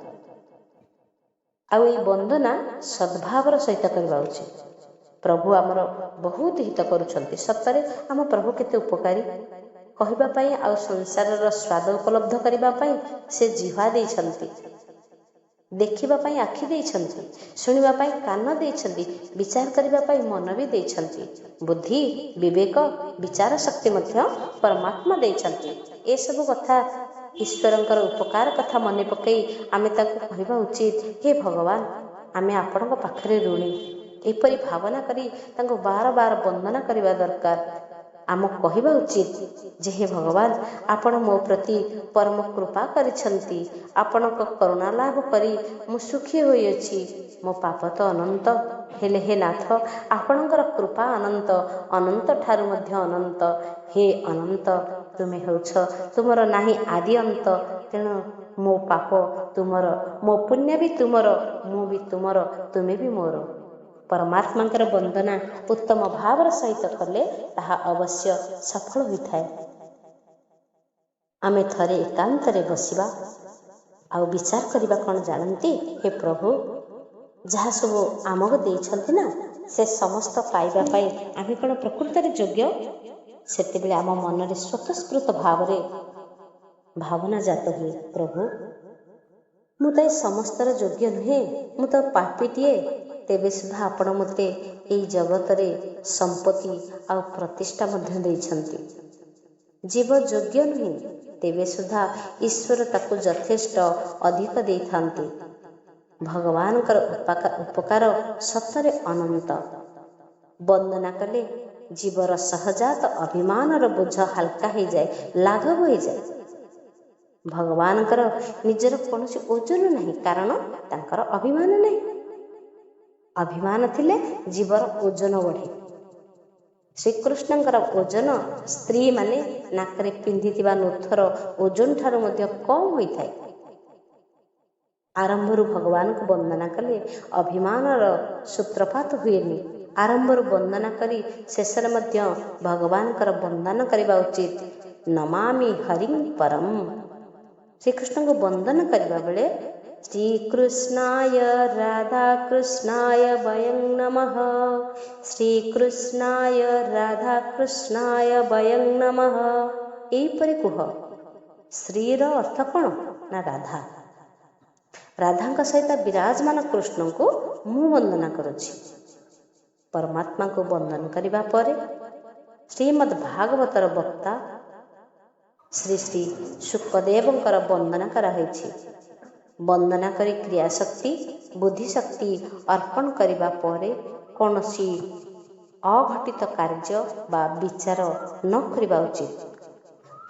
ଆଉ ଏଇ ବନ୍ଦନା ସଦ୍ଭାବର ସହିତ କରିବା ଉଚିତ। ପ୍ରଭୁ ଆମର ବହୁତ ହିତ କରୁଛନ୍ତି। ସତରେ ଆମ ପ୍ରଭୁ କେତେ ଉପକାରୀ। କହିବା ପାଇଁ ଆଉ ସଂସାରର ସ୍ୱାଦ ଉପଲବ୍ଧ କରିବା ପାଇଁ ସେ ଜିହ୍ୱା ଦେଇଛନ୍ତି, ଦେଖିବା ପାଇଁ ଆଖି ଦେଇଛନ୍ତି, ଶୁଣିବା ପାଇଁ କାନ ଦେଇଛନ୍ତି, ବିଚାର କରିବା ପାଇଁ ମନ ବି ଦେଇଛନ୍ତି। ବୁଦ୍ଧି, ବିବେକ, ବିଚାର ଶକ୍ତି ମଧ୍ୟ ପରମାତ୍ମା ଦେଇଛନ୍ତି। ଏସବୁ କଥା ଈଶ୍ୱରଙ୍କର ଉପକାର କଥା ମନେ ପକାଇ ଆମେ ତାଙ୍କୁ କହିବା ଉଚିତ, ହେ ଭଗବାନ ଆମେ ଆପଣଙ୍କ ପାଖରେ ଋଣୀ। ଏପରି ଭାବନା କରି ତାଙ୍କୁ ବାର ବାର ବନ୍ଦନା କରିବା ଦରକାର। ଆମକୁ କହିବା ଉଚିତ ଯେ ହେ ଭଗବାନ ଆପଣ ମୋ ପ୍ରତି ପରମ କୃପା କରିଛନ୍ତି। ଆପଣଙ୍କ କରୁଣା ଲାଭ କରି ମୁଁ ସୁଖୀ ହୋଇଅଛି। ମୋ ପାପ ତ ଅନନ୍ତ, ହେଲେ ହେ ନାଥ ଆପଣଙ୍କର କୃପା ଅନନ୍ତ, ଅନନ୍ତ ଠାରୁ ମଧ୍ୟ ଅନନ୍ତ। ହେ ଅନନ୍ତ ତୁମେ ହେଉଛ, ତୁମର ନାହିଁ ଆଦି ଅନ୍ତ। ତେଣୁ ମୋ ପାପ ତୁମର, ମୋ ପୁଣ୍ୟ ବି ତୁମର, ମୁଁ ବି ତୁମର, ତୁମେ ବି ମୋର। ପରମାତ୍ମାଙ୍କର ବନ୍ଦନା ଉତ୍ତମ ଭାବର ସହିତ କଲେ ତାହା ଅବଶ୍ୟ ସଫଳ ହୋଇଥାଏ। ଆମେ ଥରେ ଏକାନ୍ତରେ ବସିବା ଆଉ ବିଚାର କରିବା। କ'ଣ ଜାଣନ୍ତି? ହେ ପ୍ରଭୁ ଯାହା ସବୁ ଆମକୁ ଦେଇଛନ୍ତି ନା, ସେ ସମସ୍ତ ପାଇବା ପାଇଁ ଆମେ କ'ଣ ପ୍ରକୃତରେ ଯୋଗ୍ୟ? ସେତେବେଳେ ଆମ ମନରେ ସ୍ୱତଃସ୍ଫୂର୍ତ୍ତ ଭାବରେ ଭାବନା ଜାତ ହୁଏ, ପ୍ରଭୁ ମୁଁ ତ ଏ ସମସ୍ତର ଯୋଗ୍ୟ ନୁହେଁ, ମୁଁ ତ ପାପୀଟିଏ। ତେବେ ସୁଦ୍ଧା ଆପଣ ମୋତେ ଏଇ ଜଗତରେ ସମ୍ପତ୍ତି ଆଉ ପ୍ରତିଷ୍ଠା ମଧ୍ୟ ଦେଇଛନ୍ତି। ଜୀବ ଯୋଗ୍ୟ ନୁହେଁ, ତେବେ ସୁଦ୍ଧା ଈଶ୍ୱର ତାକୁ ଯଥେଷ୍ଟ ଅଧିକ ଦେଇଥାନ୍ତି। ଭଗବାନଙ୍କର ଉପକାର ସତରେ ଅନନ୍ତ। ବନ୍ଦନା କଲେ ଜୀବର ସହଜାତ ଅଭିମାନର ବୋଝ ହାଲକା ହେଇଯାଏ, ଲାଘବ ହେଇଯାଏ। ଭଗବାନଙ୍କର ନିଜର କୌଣସି ଓଜନ ନାହିଁ, କାରଣ ତାଙ୍କର ଅଭିମାନ ନାହିଁ। ଅଭିମାନ ଥିଲେ ଜୀବର ଓଜନ ବଢ଼େ। ଶ୍ରୀକୃଷ୍ଣଙ୍କର ଓଜନ ସ୍ତ୍ରୀମାନେ ନାକରେ ପିନ୍ଧିଥିବା ନୂଥର ଓଜନ ଠାରୁ ମଧ୍ୟ କମ୍ ହୋଇଥାଏ। ଆରମ୍ଭରୁ ଭଗବାନଙ୍କୁ ବନ୍ଦନା କଲେ ଅଭିମାନର ସୂତ୍ରପାତ ହୁଏନି। ଆରମ୍ଭରୁ ବନ୍ଦନା କରି ଶେଷରେ ମଧ୍ୟ ଭଗବାନଙ୍କର ବନ୍ଦନା କରିବା ଉଚିତ। ନମାମି ହରିଂ ପରମ୍। ଶ୍ରୀକୃଷ୍ଣଙ୍କୁ ବନ୍ଦନା କରିବା ବେଳେ श्रीकृष्णाय राधाकृष्णाय वयं नमः। श्रीकृष्णाय राधाकृष्णाय वयं नमः। ଏହିପରି କୁହ। ଶ୍ରୀର ଅର୍ଥ କ'ଣ? ନା ରାଧା। ରାଧାଙ୍କ ସହିତ ବିରାଜମାନ କୃଷ୍ଣଙ୍କୁ ମୁଁ ବନ୍ଦନା କରୁଛି। ପରମାତ୍ମାଙ୍କୁ ବନ୍ଦନ କରିବା ପରେ ଶ୍ରୀମଦ୍ ଭାଗବତର ବକ୍ତା ଶ୍ରୀ ଶ୍ରୀ ଶୁକଦେବଙ୍କର ବନ୍ଦନା କରାହୋଇଛି। ବନ୍ଦନା କରି କ୍ରିୟାଶକ୍ତି ବୁଦ୍ଧିଶକ୍ତି ଅର୍ପଣ କରିବା ପରେ କୌଣସି ଅଘଟିତ କାର୍ଯ୍ୟ ବା ବିଚାର ନ କରିବା ଉଚିତ।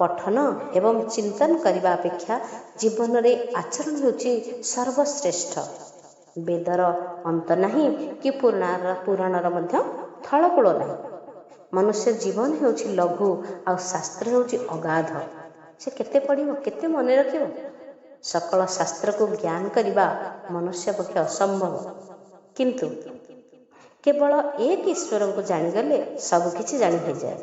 ପଠନ ଏବଂ ଚିନ୍ତନ କରିବା ଅପେକ୍ଷା ଜୀବନରେ ଆଚରଣ ହେଉଛି ସର୍ବଶ୍ରେଷ୍ଠ। ବେଦର ଅନ୍ତ ନାହିଁ କି ପୁରାଣର ମଧ୍ୟ ଥଳକୂଳ ନାହିଁ। ମନୁଷ୍ୟ ଜୀବନ ହେଉଛି ଲଘୁ ଆଉ ଶାସ୍ତ୍ର ହେଉଛି ଅଗାଧ। ସେ କେତେ ପଢ଼ିବ, କେତେ ମନେ ରଖିବ? ସକଳ ଶାସ୍ତ୍ରକୁ ଜ୍ଞାନ କରିବା ମନୁଷ୍ୟ ପକ୍ଷେ ଅସମ୍ଭବ। କିନ୍ତୁ କେବଳ ଏକ ଈଶ୍ୱରଙ୍କୁ ଜାଣିଗଲେ ସବୁକିଛି ଜାଣି ହୋଇଯାଏ।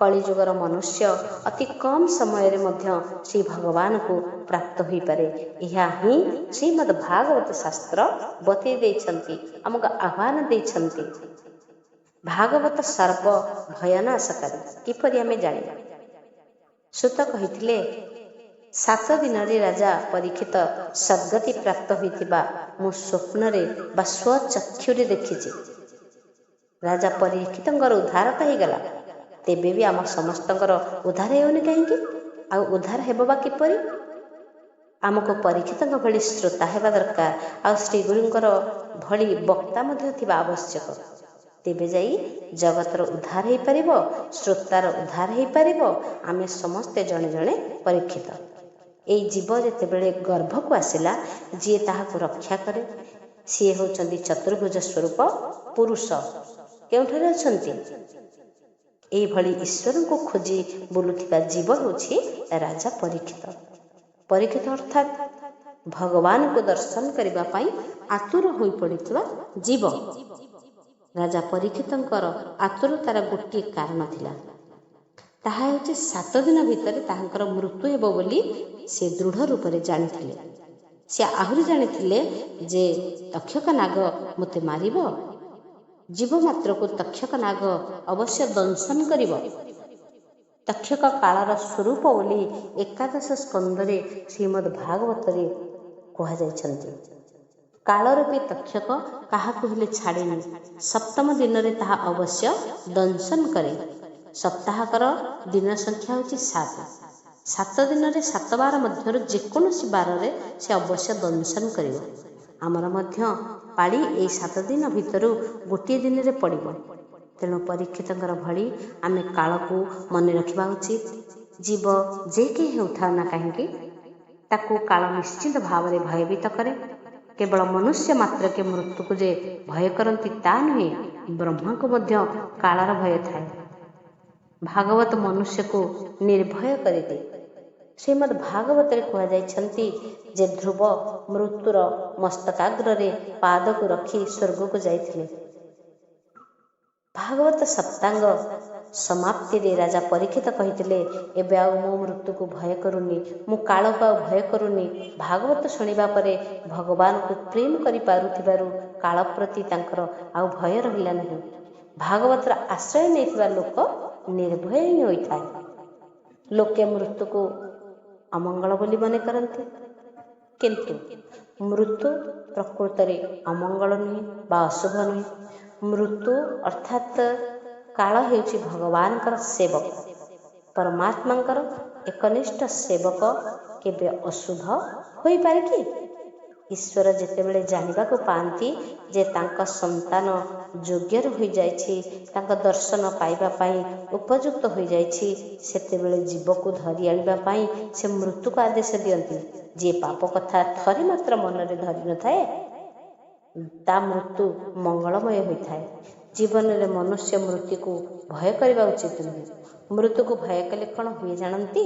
କଳିଯୁଗର ମନୁଷ୍ୟ ଅତି କମ୍ ସମୟରେ ମଧ୍ୟ ଶ୍ରୀ ଭଗବାନଙ୍କୁ ପ୍ରାପ୍ତ ହୋଇପାରେ। ଏହା ହିଁ ଶ୍ରୀମଦ୍ ଭାଗବତ ଶାସ୍ତ୍ର ବତେଇ ଦେଇଛନ୍ତି, ଆମକୁ ଆହ୍ୱାନ ଦେଇଛନ୍ତି। ଭାଗବତ ସର୍ବ ଭୟନାଶକାରୀ। କିପରି ଆମେ ଜାଣିବା? ସୁତ କହିଥିଲେ, 7 ଦିନରେ ରାଜା ପରୀକ୍ଷିତ ସଦ୍ଗତି ପ୍ରାପ୍ତ ହୋଇଥିବା ମୁଁ ସ୍ୱପ୍ନରେ ବା ସ୍ୱଚକ୍ଷୁରେ ଦେଖିଛି। ରାଜା ପରୀକ୍ଷିତଙ୍କର ଉଦ୍ଧାର ତ ହେଇଗଲା, ତେବେ ବି ଆମ ସମସ୍ତଙ୍କର ଉଦ୍ଧାର ହେଉନି କାହିଁକି? ଆଉ ଉଦ୍ଧାର ହେବ ବା କିପରି? ଆମକୁ ପରୀକ୍ଷିତଙ୍କ ଭଳି ଶ୍ରୋତା ହେବା ଦରକାର, ଆଉ ଶ୍ରୀଗୁରୁଙ୍କର ଭଳି ବକ୍ତା ମଧ୍ୟ ଥିବା ଆବଶ୍ୟକ। ତେବେ ଯାଇ ଜଗତର ଉଦ୍ଧାର ହେଇପାରିବ, ଶ୍ରୋତାର ଉଦ୍ଧାର ହେଇପାରିବ। ଆମେ ସମସ୍ତେ ଜଣେ ଜଣେ ପରୀକ୍ଷିତ। ଏଇ ଜୀବ ଯେତେବେଳେ ଗର୍ଭକୁ ଆସିଲା, ଯିଏ ତାହାକୁ ରକ୍ଷା କରେ ସିଏ ହେଉଛନ୍ତି ଚତୁର୍ଭୁଜ ସ୍ୱରୂପ ପୁରୁଷ। କେଉଁଠାରେ ଅଛନ୍ତି? ଏଇଭଳି ଈଶ୍ୱରଙ୍କୁ ଖୋଜି ବୁଲୁଥିବା ଜୀବ ହେଉଛି ରାଜା ପରୀକ୍ଷିତ। ପରୀକ୍ଷିତ ଅର୍ଥାତ୍ ଭଗବାନଙ୍କୁ ଦର୍ଶନ କରିବା ପାଇଁ ଆତୁର ହୋଇପଡ଼ିଥିବା ଜୀବ। ରାଜା ପରୀକ୍ଷିତଙ୍କର ଆତୁରତାର ଗୋଟିଏ କାରଣ ଥିଲା। ତାହା ହେଉଛି 7 ଦିନ ଭିତରେ ତାହାଙ୍କର ମୃତ୍ୟୁ ହେବ ବୋଲି ସେ ଦୃଢ଼ ରୂପରେ ଜାଣିଥିଲେ। ସେ ଆହୁରି ଜାଣିଥିଲେ ଯେ ତକ୍ଷକ ନାଗ ମୋତେ ମାରିବ। ଜୀବ ମାତ୍ରକୁ ତକ୍ଷକ ନାଗ ଅବଶ୍ୟ ଦଂଶନ କରିବ। ତକ୍ଷକ କାଳର ସ୍ୱରୂପ ବୋଲି 11 ସ୍କନ୍ଧରେ ଶ୍ରୀମଦ୍ ଭାଗବତରେ କୁହାଯାଇଛନ୍ତି। କାଳରୂପୀ ତକ୍ଷକ କାହାକୁ ହେଲେ ଛାଡ଼େନି। 7ମ ଦିନରେ ତାହା ଅବଶ୍ୟ ଦଂଶନ କରେ। ସପ୍ତାହକର ଦିନ ସଂଖ୍ୟା ହେଉଛି 7। 7 ଦିନରେ 7 ବାର ମଧ୍ୟରୁ ଯେକୌଣସି ବାରରେ ସେ ଅବଶ୍ୟ ଦଂଶନ କରିବ। ଆମର ମଧ୍ୟ ପାଳି ଏଇ 7 ଦିନ ଭିତରୁ ଗୋଟିଏ ଦିନରେ ପଡ଼ିବ। ତେଣୁ ପରୀକ୍ଷିତଙ୍କର ଭଳି ଆମେ କାଳକୁ ମନେ ରଖିବା ଉଚିତ। ଜୀବ ଯେ କେହି ହେଉଥାଉ ନା କାହିଁକି, ତାକୁ କାଳ ନିଶ୍ଚିତ ଭାବରେ ଭୟଭୀତ କରେ। କେବଳ ମନୁଷ୍ୟ ମାତ୍ରକେ ମୃତ୍ୟୁକୁ ଯେ ଭୟ କରନ୍ତି ତା ନୁହେଁ, ବ୍ରହ୍ମାଙ୍କୁ ମଧ୍ୟ କାଳର ଭୟ ଥାଏ। ଭାଗବତ ମନୁଷ୍ୟକୁ ନିର୍ଭୟ କରିଦିଏ। ଶ୍ରୀମଦ୍ ଭାଗବତରେ କୁହାଯାଇଛନ୍ତି ଯେ ଧ୍ରୁବ ମୃତ୍ୟୁର ମସ୍ତକାଗ୍ରରେ ପାଦକୁ ରଖି ସ୍ୱର୍ଗକୁ ଯାଇଥିଲେ। ଭାଗବତ ସପ୍ତାଙ୍ଗ ସମାପ୍ତିରେ ରାଜା ପରୀକ୍ଷିତ କହିଥିଲେ, ଏବେ ଆଉ ମୁଁ ମୃତ୍ୟୁକୁ ଭୟ କରୁନି, ମୁଁ କାଳକୁ ଆଉ ଭୟ କରୁନି। ଭାଗବତ ଶୁଣିବା ପରେ ଭଗବାନଙ୍କୁ ପ୍ରେମ କରିପାରୁଥିବାରୁ କାଳ ପ୍ରତି ତାଙ୍କର ଆଉ ଭୟ ରହିଲା ନାହିଁ। ଭାଗବତର ଆଶ୍ରୟ ନେଇଥିବା ଲୋକ ନିର୍ଭୟ ହିଁ ହୋଇଥାଏ। ଲୋକେ ମୃତ୍ୟୁକୁ ଅମଙ୍ଗଳ ବୋଲି ମନେ କରନ୍ତି, କିନ୍ତୁ ମୃତ୍ୟୁ ପ୍ରକୃତରେ ଅମଙ୍ଗଳ ନୁହେଁ ବା ଅଶୁଭ ନୁହେଁ। ମୃତ୍ୟୁ ଅର୍ଥାତ୍ କାଳ ହେଉଛି ଭଗବାନଙ୍କର ସେବକ। ପରମାତ୍ମାଙ୍କର ଏକନିଷ୍ଠ ସେବକ କେବେ ଅଶୁଭ ହୋଇପାରେ କି? ଈଶ୍ୱର ଯେତେବେଳେ ଜାଣିବାକୁ ପାଆନ୍ତି ଯେ ତାଙ୍କ ସନ୍ତାନ ଯୋଗ୍ୟର ହୋଇଯାଇଛି, ତାଙ୍କ ଦର୍ଶନ ପାଇବା ପାଇଁ ଉପଯୁକ୍ତ ହୋଇଯାଇଛି, ସେତେବେଳେ ଜୀବକୁ ଧରି ଆଣିବା ପାଇଁ ସେ ମୃତ୍ୟୁକୁ ଆଦେଶ ଦିଅନ୍ତି। ଯିଏ ପାପ କଥା ଥରେ ମାତ୍ର ମନରେ ଧରି ନଥାଏ, ତା ମୃତ୍ୟୁ ମଙ୍ଗଳମୟ ହୋଇଥାଏ। ଜୀବନରେ ମନୁଷ୍ୟ ମୃତ୍ୟୁକୁ ଭୟ କରିବା ଉଚିତ ନୁହେଁ। ମୃତ୍ୟୁକୁ ଭୟ କଲେ କ'ଣ ହୁଏ ଜାଣନ୍ତି?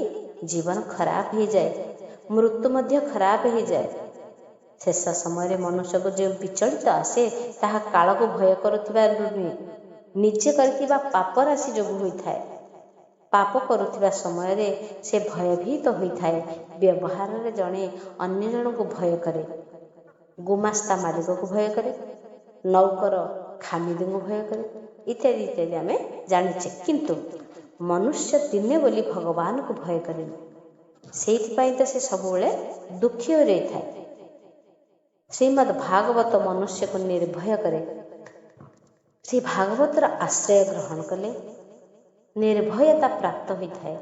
ଜୀବନ ଖରାପ ହେଇଯାଏ, ମୃତ୍ୟୁ ମଧ୍ୟ ଖରାପ ହେଇଯାଏ। ଶେଷ ସମୟରେ ମନୁଷ୍ୟକୁ ଯେଉଁ ବିଚଳିତ ଆସେ, ତାହା କାଳକୁ ଭୟ କରୁଥିବାରୁ ନୁହେଁ, ନିଜେ କରିଥିବା ପାପ ରାଶି ଯୋଗୁଁ ହୋଇଥାଏ। ପାପ କରୁଥିବା ସମୟରେ ସେ ଭୟଭୀତ ହୋଇଥାଏ। ବ୍ୟବହାରରେ ଜଣେ ଅନ୍ୟ ଜଣଙ୍କୁ ଭୟ କରେ। ଗୁମାସ୍ତା ମାଲିକକୁ ଭୟ କରେ, ନୌକର ଖାମିଦଙ୍କୁ ଭୟ କରେ, ଇତ୍ୟାଦି ଇତ୍ୟାଦି ଆମେ ଜାଣିଛେ। କିନ୍ତୁ ମନୁଷ୍ୟ ଦିନେ ବୋଲି ଭଗବାନଙ୍କୁ ଭୟ କରେନି। ସେଇଥିପାଇଁ ତ ସେ ସବୁବେଳେ ଦୁଃଖୀ ହୋଇ ରହିଥାଏ। ଶ୍ରୀମଦ୍ ଭାଗବତ ମନୁଷ୍ୟକୁ ନିର୍ଭୟ କରେ। ଶ୍ରୀ ଭାଗବତର ଆଶ୍ରୟ ଗ୍ରହଣ କଲେ ନିର୍ଭୟତା ପ୍ରାପ୍ତ ହୋଇଥାଏ।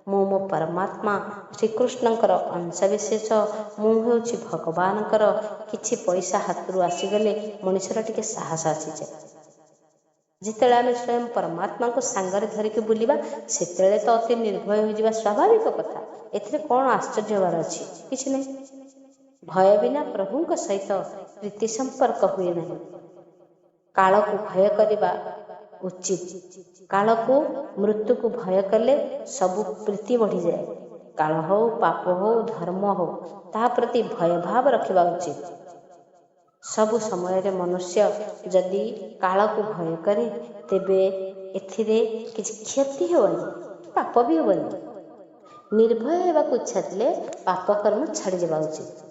ମୁଁ ମୋ ପରମାତ୍ମା ଶ୍ରୀକୃଷ୍ଣଙ୍କର ଅଂଶବିଶେଷ, ମୁଁ ହେଉଛି ଭଗବାନଙ୍କର। କିଛି ପଇସା ହାତରୁ ଆସିଗଲେ ମଣିଷର ଟିକେ ସାହସ ଆସିଯାଏ। ଯେତେବେଳେ ଆମେ ସ୍ୱୟଂ ପରମାତ୍ମାଙ୍କୁ ସାଙ୍ଗରେ ଧରିକି ବୁଲିବା, ସେତେବେଳେ ତ ଅତି ନିର୍ଭୟ ହୋଇଯିବା ସ୍ୱାଭାବିକ କଥା। ଏଥିରେ କ'ଣ ଆଶ୍ଚର୍ଯ୍ୟ ହେବାର ଅଛି? କିଛି ନାହିଁ। ଭୟ ବିନା ପ୍ରଭୁଙ୍କ ସହିତ ପ୍ରୀତି ସମ୍ପର୍କ ହୁଏ ନାହିଁ। କାଳକୁ ଭୟ କରିବା ଉଚିତ। କାଳକୁ, ମୃତ୍ୟୁକୁ ଭୟ କଲେ ସବୁ ପ୍ରୀତି ବଢ଼ିଯାଏ। କାଳ ହଉ, ପାପ ହଉ, ଧର୍ମ ହଉ, ତାହା ପ୍ରତି ଭୟଭାବ ରଖିବା ଉଚିତ। ସବୁ ସମୟରେ ମନୁଷ୍ୟ ଯଦି କାଳକୁ ଭୟ କରେ, ତେବେ ଏଥିରେ କିଛି କ୍ଷତି ହେବନି, ପାପ ବି ହେବନି। ନିର୍ଭୟ ହେବାକୁ ଇଚ୍ଛା ଥିଲେ ପାପ କର୍ମ ଛାଡ଼ିଦେବା ଉଚିତ।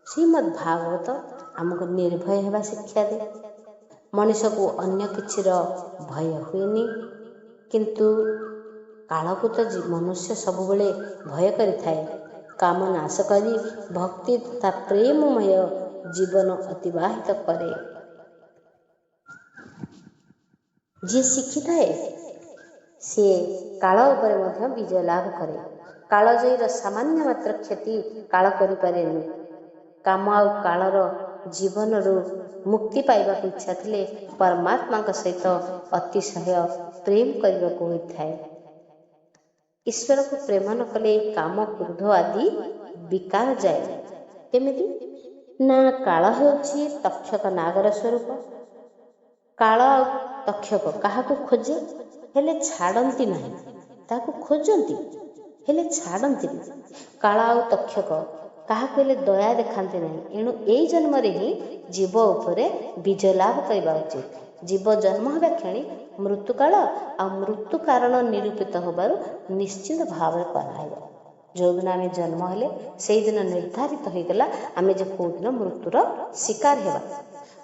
ଶ୍ରୀମଦ୍ ଭାଗବତ ଆମକୁ ନିର୍ଭୟ ହେବା ଶିକ୍ଷା ଦିଏ। ମଣିଷକୁ ଅନ୍ୟ କିଛିର ଭୟ ହୁଏନି, କିନ୍ତୁ କାଳକୁ ତ ମନୁଷ୍ୟ ସବୁବେଳେ ଭୟ କରିଥାଏ। କାମ ନାଶ କରି ଭକ୍ତି ତଥା ପ୍ରେମମୟ ଜୀବନ ଅତିବାହିତ କରେ। ଯିଏ ଶିଖିଥାଏ ସିଏ କାଳ ଉପରେ ମଧ୍ୟ ବିଜୟ ଲାଭ କରେ। କାଳଜୟୀର ସାମାନ୍ୟ ମାତ୍ର କ୍ଷତି କାଳ କରିପାରେନି। କାମ ଆଉ କାଳର ଜୀବନରୁ ମୁକ୍ତି ପାଇବାକୁ ଇଚ୍ଛା ଥିଲେ ପରମାତ୍ମାଙ୍କ ସହିତ ଅତିଶୟ ପ୍ରେମ କରିବାକୁ ହୋଇଥାଏ। ଈଶ୍ୱରକୁ ପ୍ରେମ ନ କଲେ କାମ, କ୍ରୋଧ ଆଦି ବିକାର ଯାଏ। କେମିତି ନା, କାଳ ହେଉଛି ତକ୍ଷକ ନାଗର ସ୍ୱରୂପ। କାଳ ଆଉ ତକ୍ଷକ କାହାକୁ ଖୋଜେ, ହେଲେ ଛାଡ଼ନ୍ତି ନାହିଁ। ତାହାକୁ ଖୋଜନ୍ତି, ହେଲେ ଛାଡ଼ନ୍ତିନି। କାଳ ଆଉ ତକ୍ଷକ କାହାକୁ ହେଲେ ଦୟା ଦେଖାନ୍ତି ନାହିଁ। ଏଣୁ ଏଇ ଜନ୍ମରେ ହିଁ ଜୀବ ଉପରେ ବିଜୟ ଲାଭ କରିବା ଉଚିତ। ଜୀବ ଜନ୍ମ ହେବା କ୍ଷଣି ମୃତ୍ୟୁକାଳ ଆଉ ମୃତ୍ୟୁ କାରଣ ନିରୂପିତ ହେବାରୁ ନିଶ୍ଚିତ ଭାବରେ କରାହେବ। ଯେଉଁଦିନ ଆମେ ଜନ୍ମ ହେଲେ ସେଇଦିନ ନିର୍ଦ୍ଧାରିତ ହୋଇଗଲା ଆମେ ଯେ କେଉଁଦିନ ମୃତ୍ୟୁର ଶିକାର ହେବା।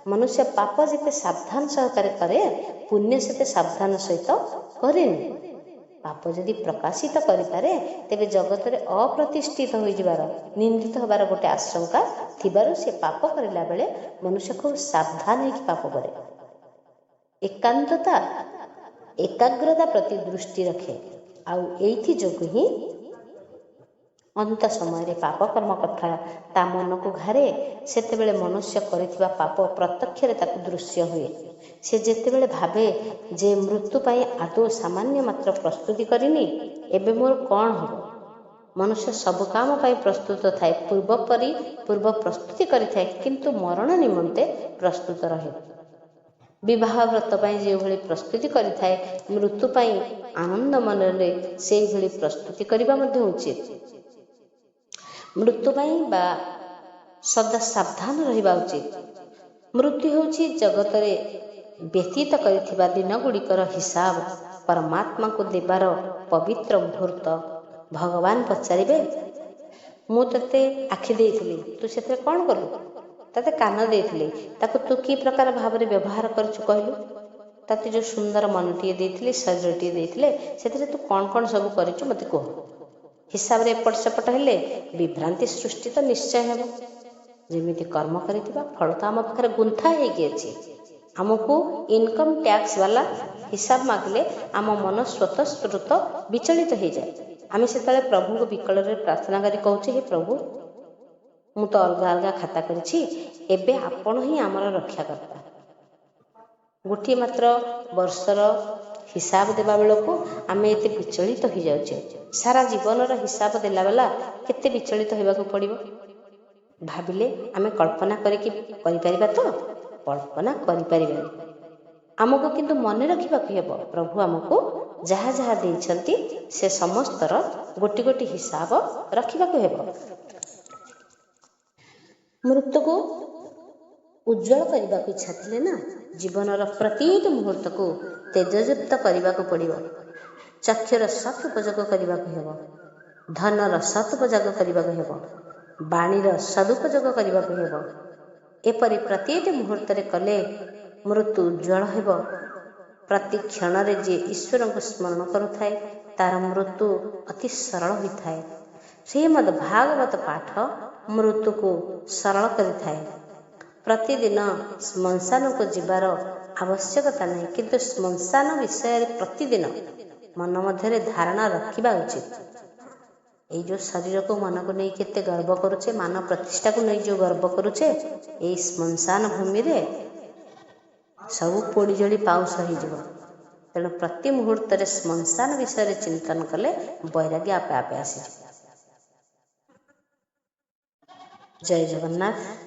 ମନୁଷ୍ୟ ପାପ ଯେତେ ସାବଧାନ ସହକାରେ କରେ, ପୁଣ୍ୟ ସେତେ ସାବଧାନ ସହିତ କରେନି। ପାପ ଯଦି ପ୍ରକାଶିତ କରିପାରେ, ତେବେ ଜଗତରେ ଅପ୍ରତିଷ୍ଠିତ ହୋଇଯିବାର, ନିନ୍ଦିତ ହେବାର ଗୋଟେ ଆଶଙ୍କା ଥିବାରୁ ସେ ପାପ କରିଲା ବେଳେ ମନୁଷ୍ୟ ଖୁବ ସାବଧାନ ହେଇକି ପାପ କରେ। ଏକାନ୍ତତା, ଏକାଗ୍ରତା ପ୍ରତି ଦୃଷ୍ଟି ରଖେ। ଆଉ ଏଇଥି ଯୋଗୁଁ ହିଁ ଅନ୍ତ ସମୟରେ ପାପକର୍ମ କଥା ତା ମନକୁ ଘାରେ। ସେତେବେଳେ ମନୁଷ୍ୟ କରିଥିବା ପାପ ପ୍ରତ୍ୟକ୍ଷରେ ତାକୁ ଦୃଶ୍ୟ ହୁଏ। ସେ ଯେତେବେଳେ ଭାବେ ଯେ ମୃତ୍ୟୁ ପାଇଁ ଆଦୌ ସାମାନ୍ୟ ମାତ୍ର ପ୍ରସ୍ତୁତି କରିନି, ଏବେ ମୋର କ'ଣ ହେବ? ମନୁଷ୍ୟ ସବୁ କାମ ପାଇଁ ପ୍ରସ୍ତୁତ ଥାଏ, ପୂର୍ବ ପ୍ରସ୍ତୁତି କରିଥାଏ, କିନ୍ତୁ ମରଣ ନିମନ୍ତେ ପ୍ରସ୍ତୁତ ରହେ। ବିବାହ ବ୍ରତ ପାଇଁ ଯେଉଁଭଳି ପ୍ରସ୍ତୁତି କରିଥାଏ, ମୃତ୍ୟୁ ପାଇଁ ଆନନ୍ଦ ମନରେ ସେଇଭଳି ପ୍ରସ୍ତୁତି କରିବା ମଧ୍ୟ ଉଚିତ। ମୃତ୍ୟୁ ପାଇଁ ବା ସଦା ସାବଧାନ ରହିବା ଉଚିତ। ମୃତ୍ୟୁ ହେଉଛି ଜଗତରେ ବ୍ୟତୀତ କରିଥିବା ଦିନଗୁଡ଼ିକର ହିସାବ ପରମାତ୍ମାଙ୍କୁ ଦେବାର ପବିତ୍ର ମୁହୂର୍ତ୍ତ। ଭଗବାନ ପଚାରିବେ, ମୁଁ ତୋତେ ଆଖି ଦେଇଥିଲି, ତୁ ସେଥିରେ କ'ଣ କଲୁ? ତୋତେ କାନ ଦେଇଥିଲି, ତାକୁ ତୁ କି ପ୍ରକାର ଭାବରେ ବ୍ୟବହାର କରିଛୁ କହିଲୁ? ତୋତେ ଯେଉଁ ସୁନ୍ଦର ମନଟିଏ ଦେଇଥିଲି, ଶରୀରଟିଏ ଦେଇଥିଲେ, ସେଥିରେ ତୁ କ'ଣ କ'ଣ ସବୁ କରିଛୁ ମୋତେ କୁହ। ହିସାବରେ ଏପଟ ସେପଟ ହେଲେ ବିଭ୍ରାନ୍ତି ସୃଷ୍ଟି ତ ନିଶ୍ଚୟ ହେବ। ଯେମିତି କର୍ମ କରିଥିବା ଫଳ ତ ଆମ ପାଖରେ ଗୁନ୍ଥା ହେଇକି ଅଛି। ଆମକୁ ଇନକମ୍ ଟ୍ୟାକ୍ସ ବାଲା ହିସାବ ମାଗିଲେ ଆମ ମନ ସ୍ୱତଃସ୍ଫୁର୍ତ୍ତ ବିଚଳିତ ହୋଇଯାଏ। ଆମେ ସେତେବେଳେ ପ୍ରଭୁଙ୍କୁ ବିକଳରେ ପ୍ରାର୍ଥନା କରି କହୁଛେ, ହେ ପ୍ରଭୁ, ମୁଁ ତ ଅଲଗା ଅଲଗା ଖାତା କରିଛି, ଏବେ ଆପଣ ହିଁ ଆମର ରକ୍ଷାକର୍ତ୍ତା। ଗୋଟିଏ ମାତ୍ର ବର୍ଷର ହିସାବ ଦେବା ବେଳକୁ ଆମେ ଏତେ ବିଚଳିତ ହୋଇଯାଉଛେ। ସାରା ଜୀବନର ହିସାବ ଦେଲା ବେଲା କେତେ ବିଚଳିତ ହେବାକୁ ପଡ଼ିବ ଭାବିଲେ ଆମେ କଳ୍ପନା କରିପାରିବା ତ? କଳ୍ପନା କରିପାରିବାନି। ଆମକୁ କିନ୍ତୁ ମନେ ରଖିବାକୁ ହେବ, ପ୍ରଭୁ ଆମକୁ ଯାହା ଯାହା ଦେଇଛନ୍ତି ସେ ସମସ୍ତର ଗୋଟି ଗୋଟି ହିସାବ ରଖିବାକୁ ହେବ। ମୃତ୍ୟୁକୁ ଉଜ୍ଜଳ କରିବାକୁ ଇଚ୍ଛା ଥିଲେ ନା, ଜୀବନର ପ୍ରତିଟି ମୁହୂର୍ତ୍ତକୁ ତେଜଯୁକ୍ତ କରିବାକୁ ପଡ଼ିବ। ଚକ୍ଷୁର ସତ୍ ଉପଯୋଗ କରିବାକୁ ହେବ, ଧନର ସତ୍ ଉପଯୋଗ କରିବାକୁ ହେବ, ବାଣୀର ସଦୁପଯୋଗ କରିବାକୁ ହେବ। एपरि प्रतिटी मुहूर्त कले मृत्यु उज्ज्वल हेब। प्रति क्षण जे ईश्वर को स्मरण करुए तार मृत्यु अति सरल होता है। श्रीमद् भागवत पाठ मृत्यु को सरल करिଥାଏ। प्रतिदिन श्मशान को जीवार आवश्यकता नहीं, किंतु श्मशान विषय प्रतिदिन मन मध्य धारणा रखा उचित। ये जो शरीर को मन को नहीं केते गर्व करुचे, मान प्रतिष्ठा को नहीं जो गर्व करुचे, ये श्मशान भूमि रे सब पोड़ी जली पाउस हो। तेणु प्रति मुहूर्त श्मशान विषय चिंतन कले वैराग्य आपे आपे आसी। जय जगन्नाथ।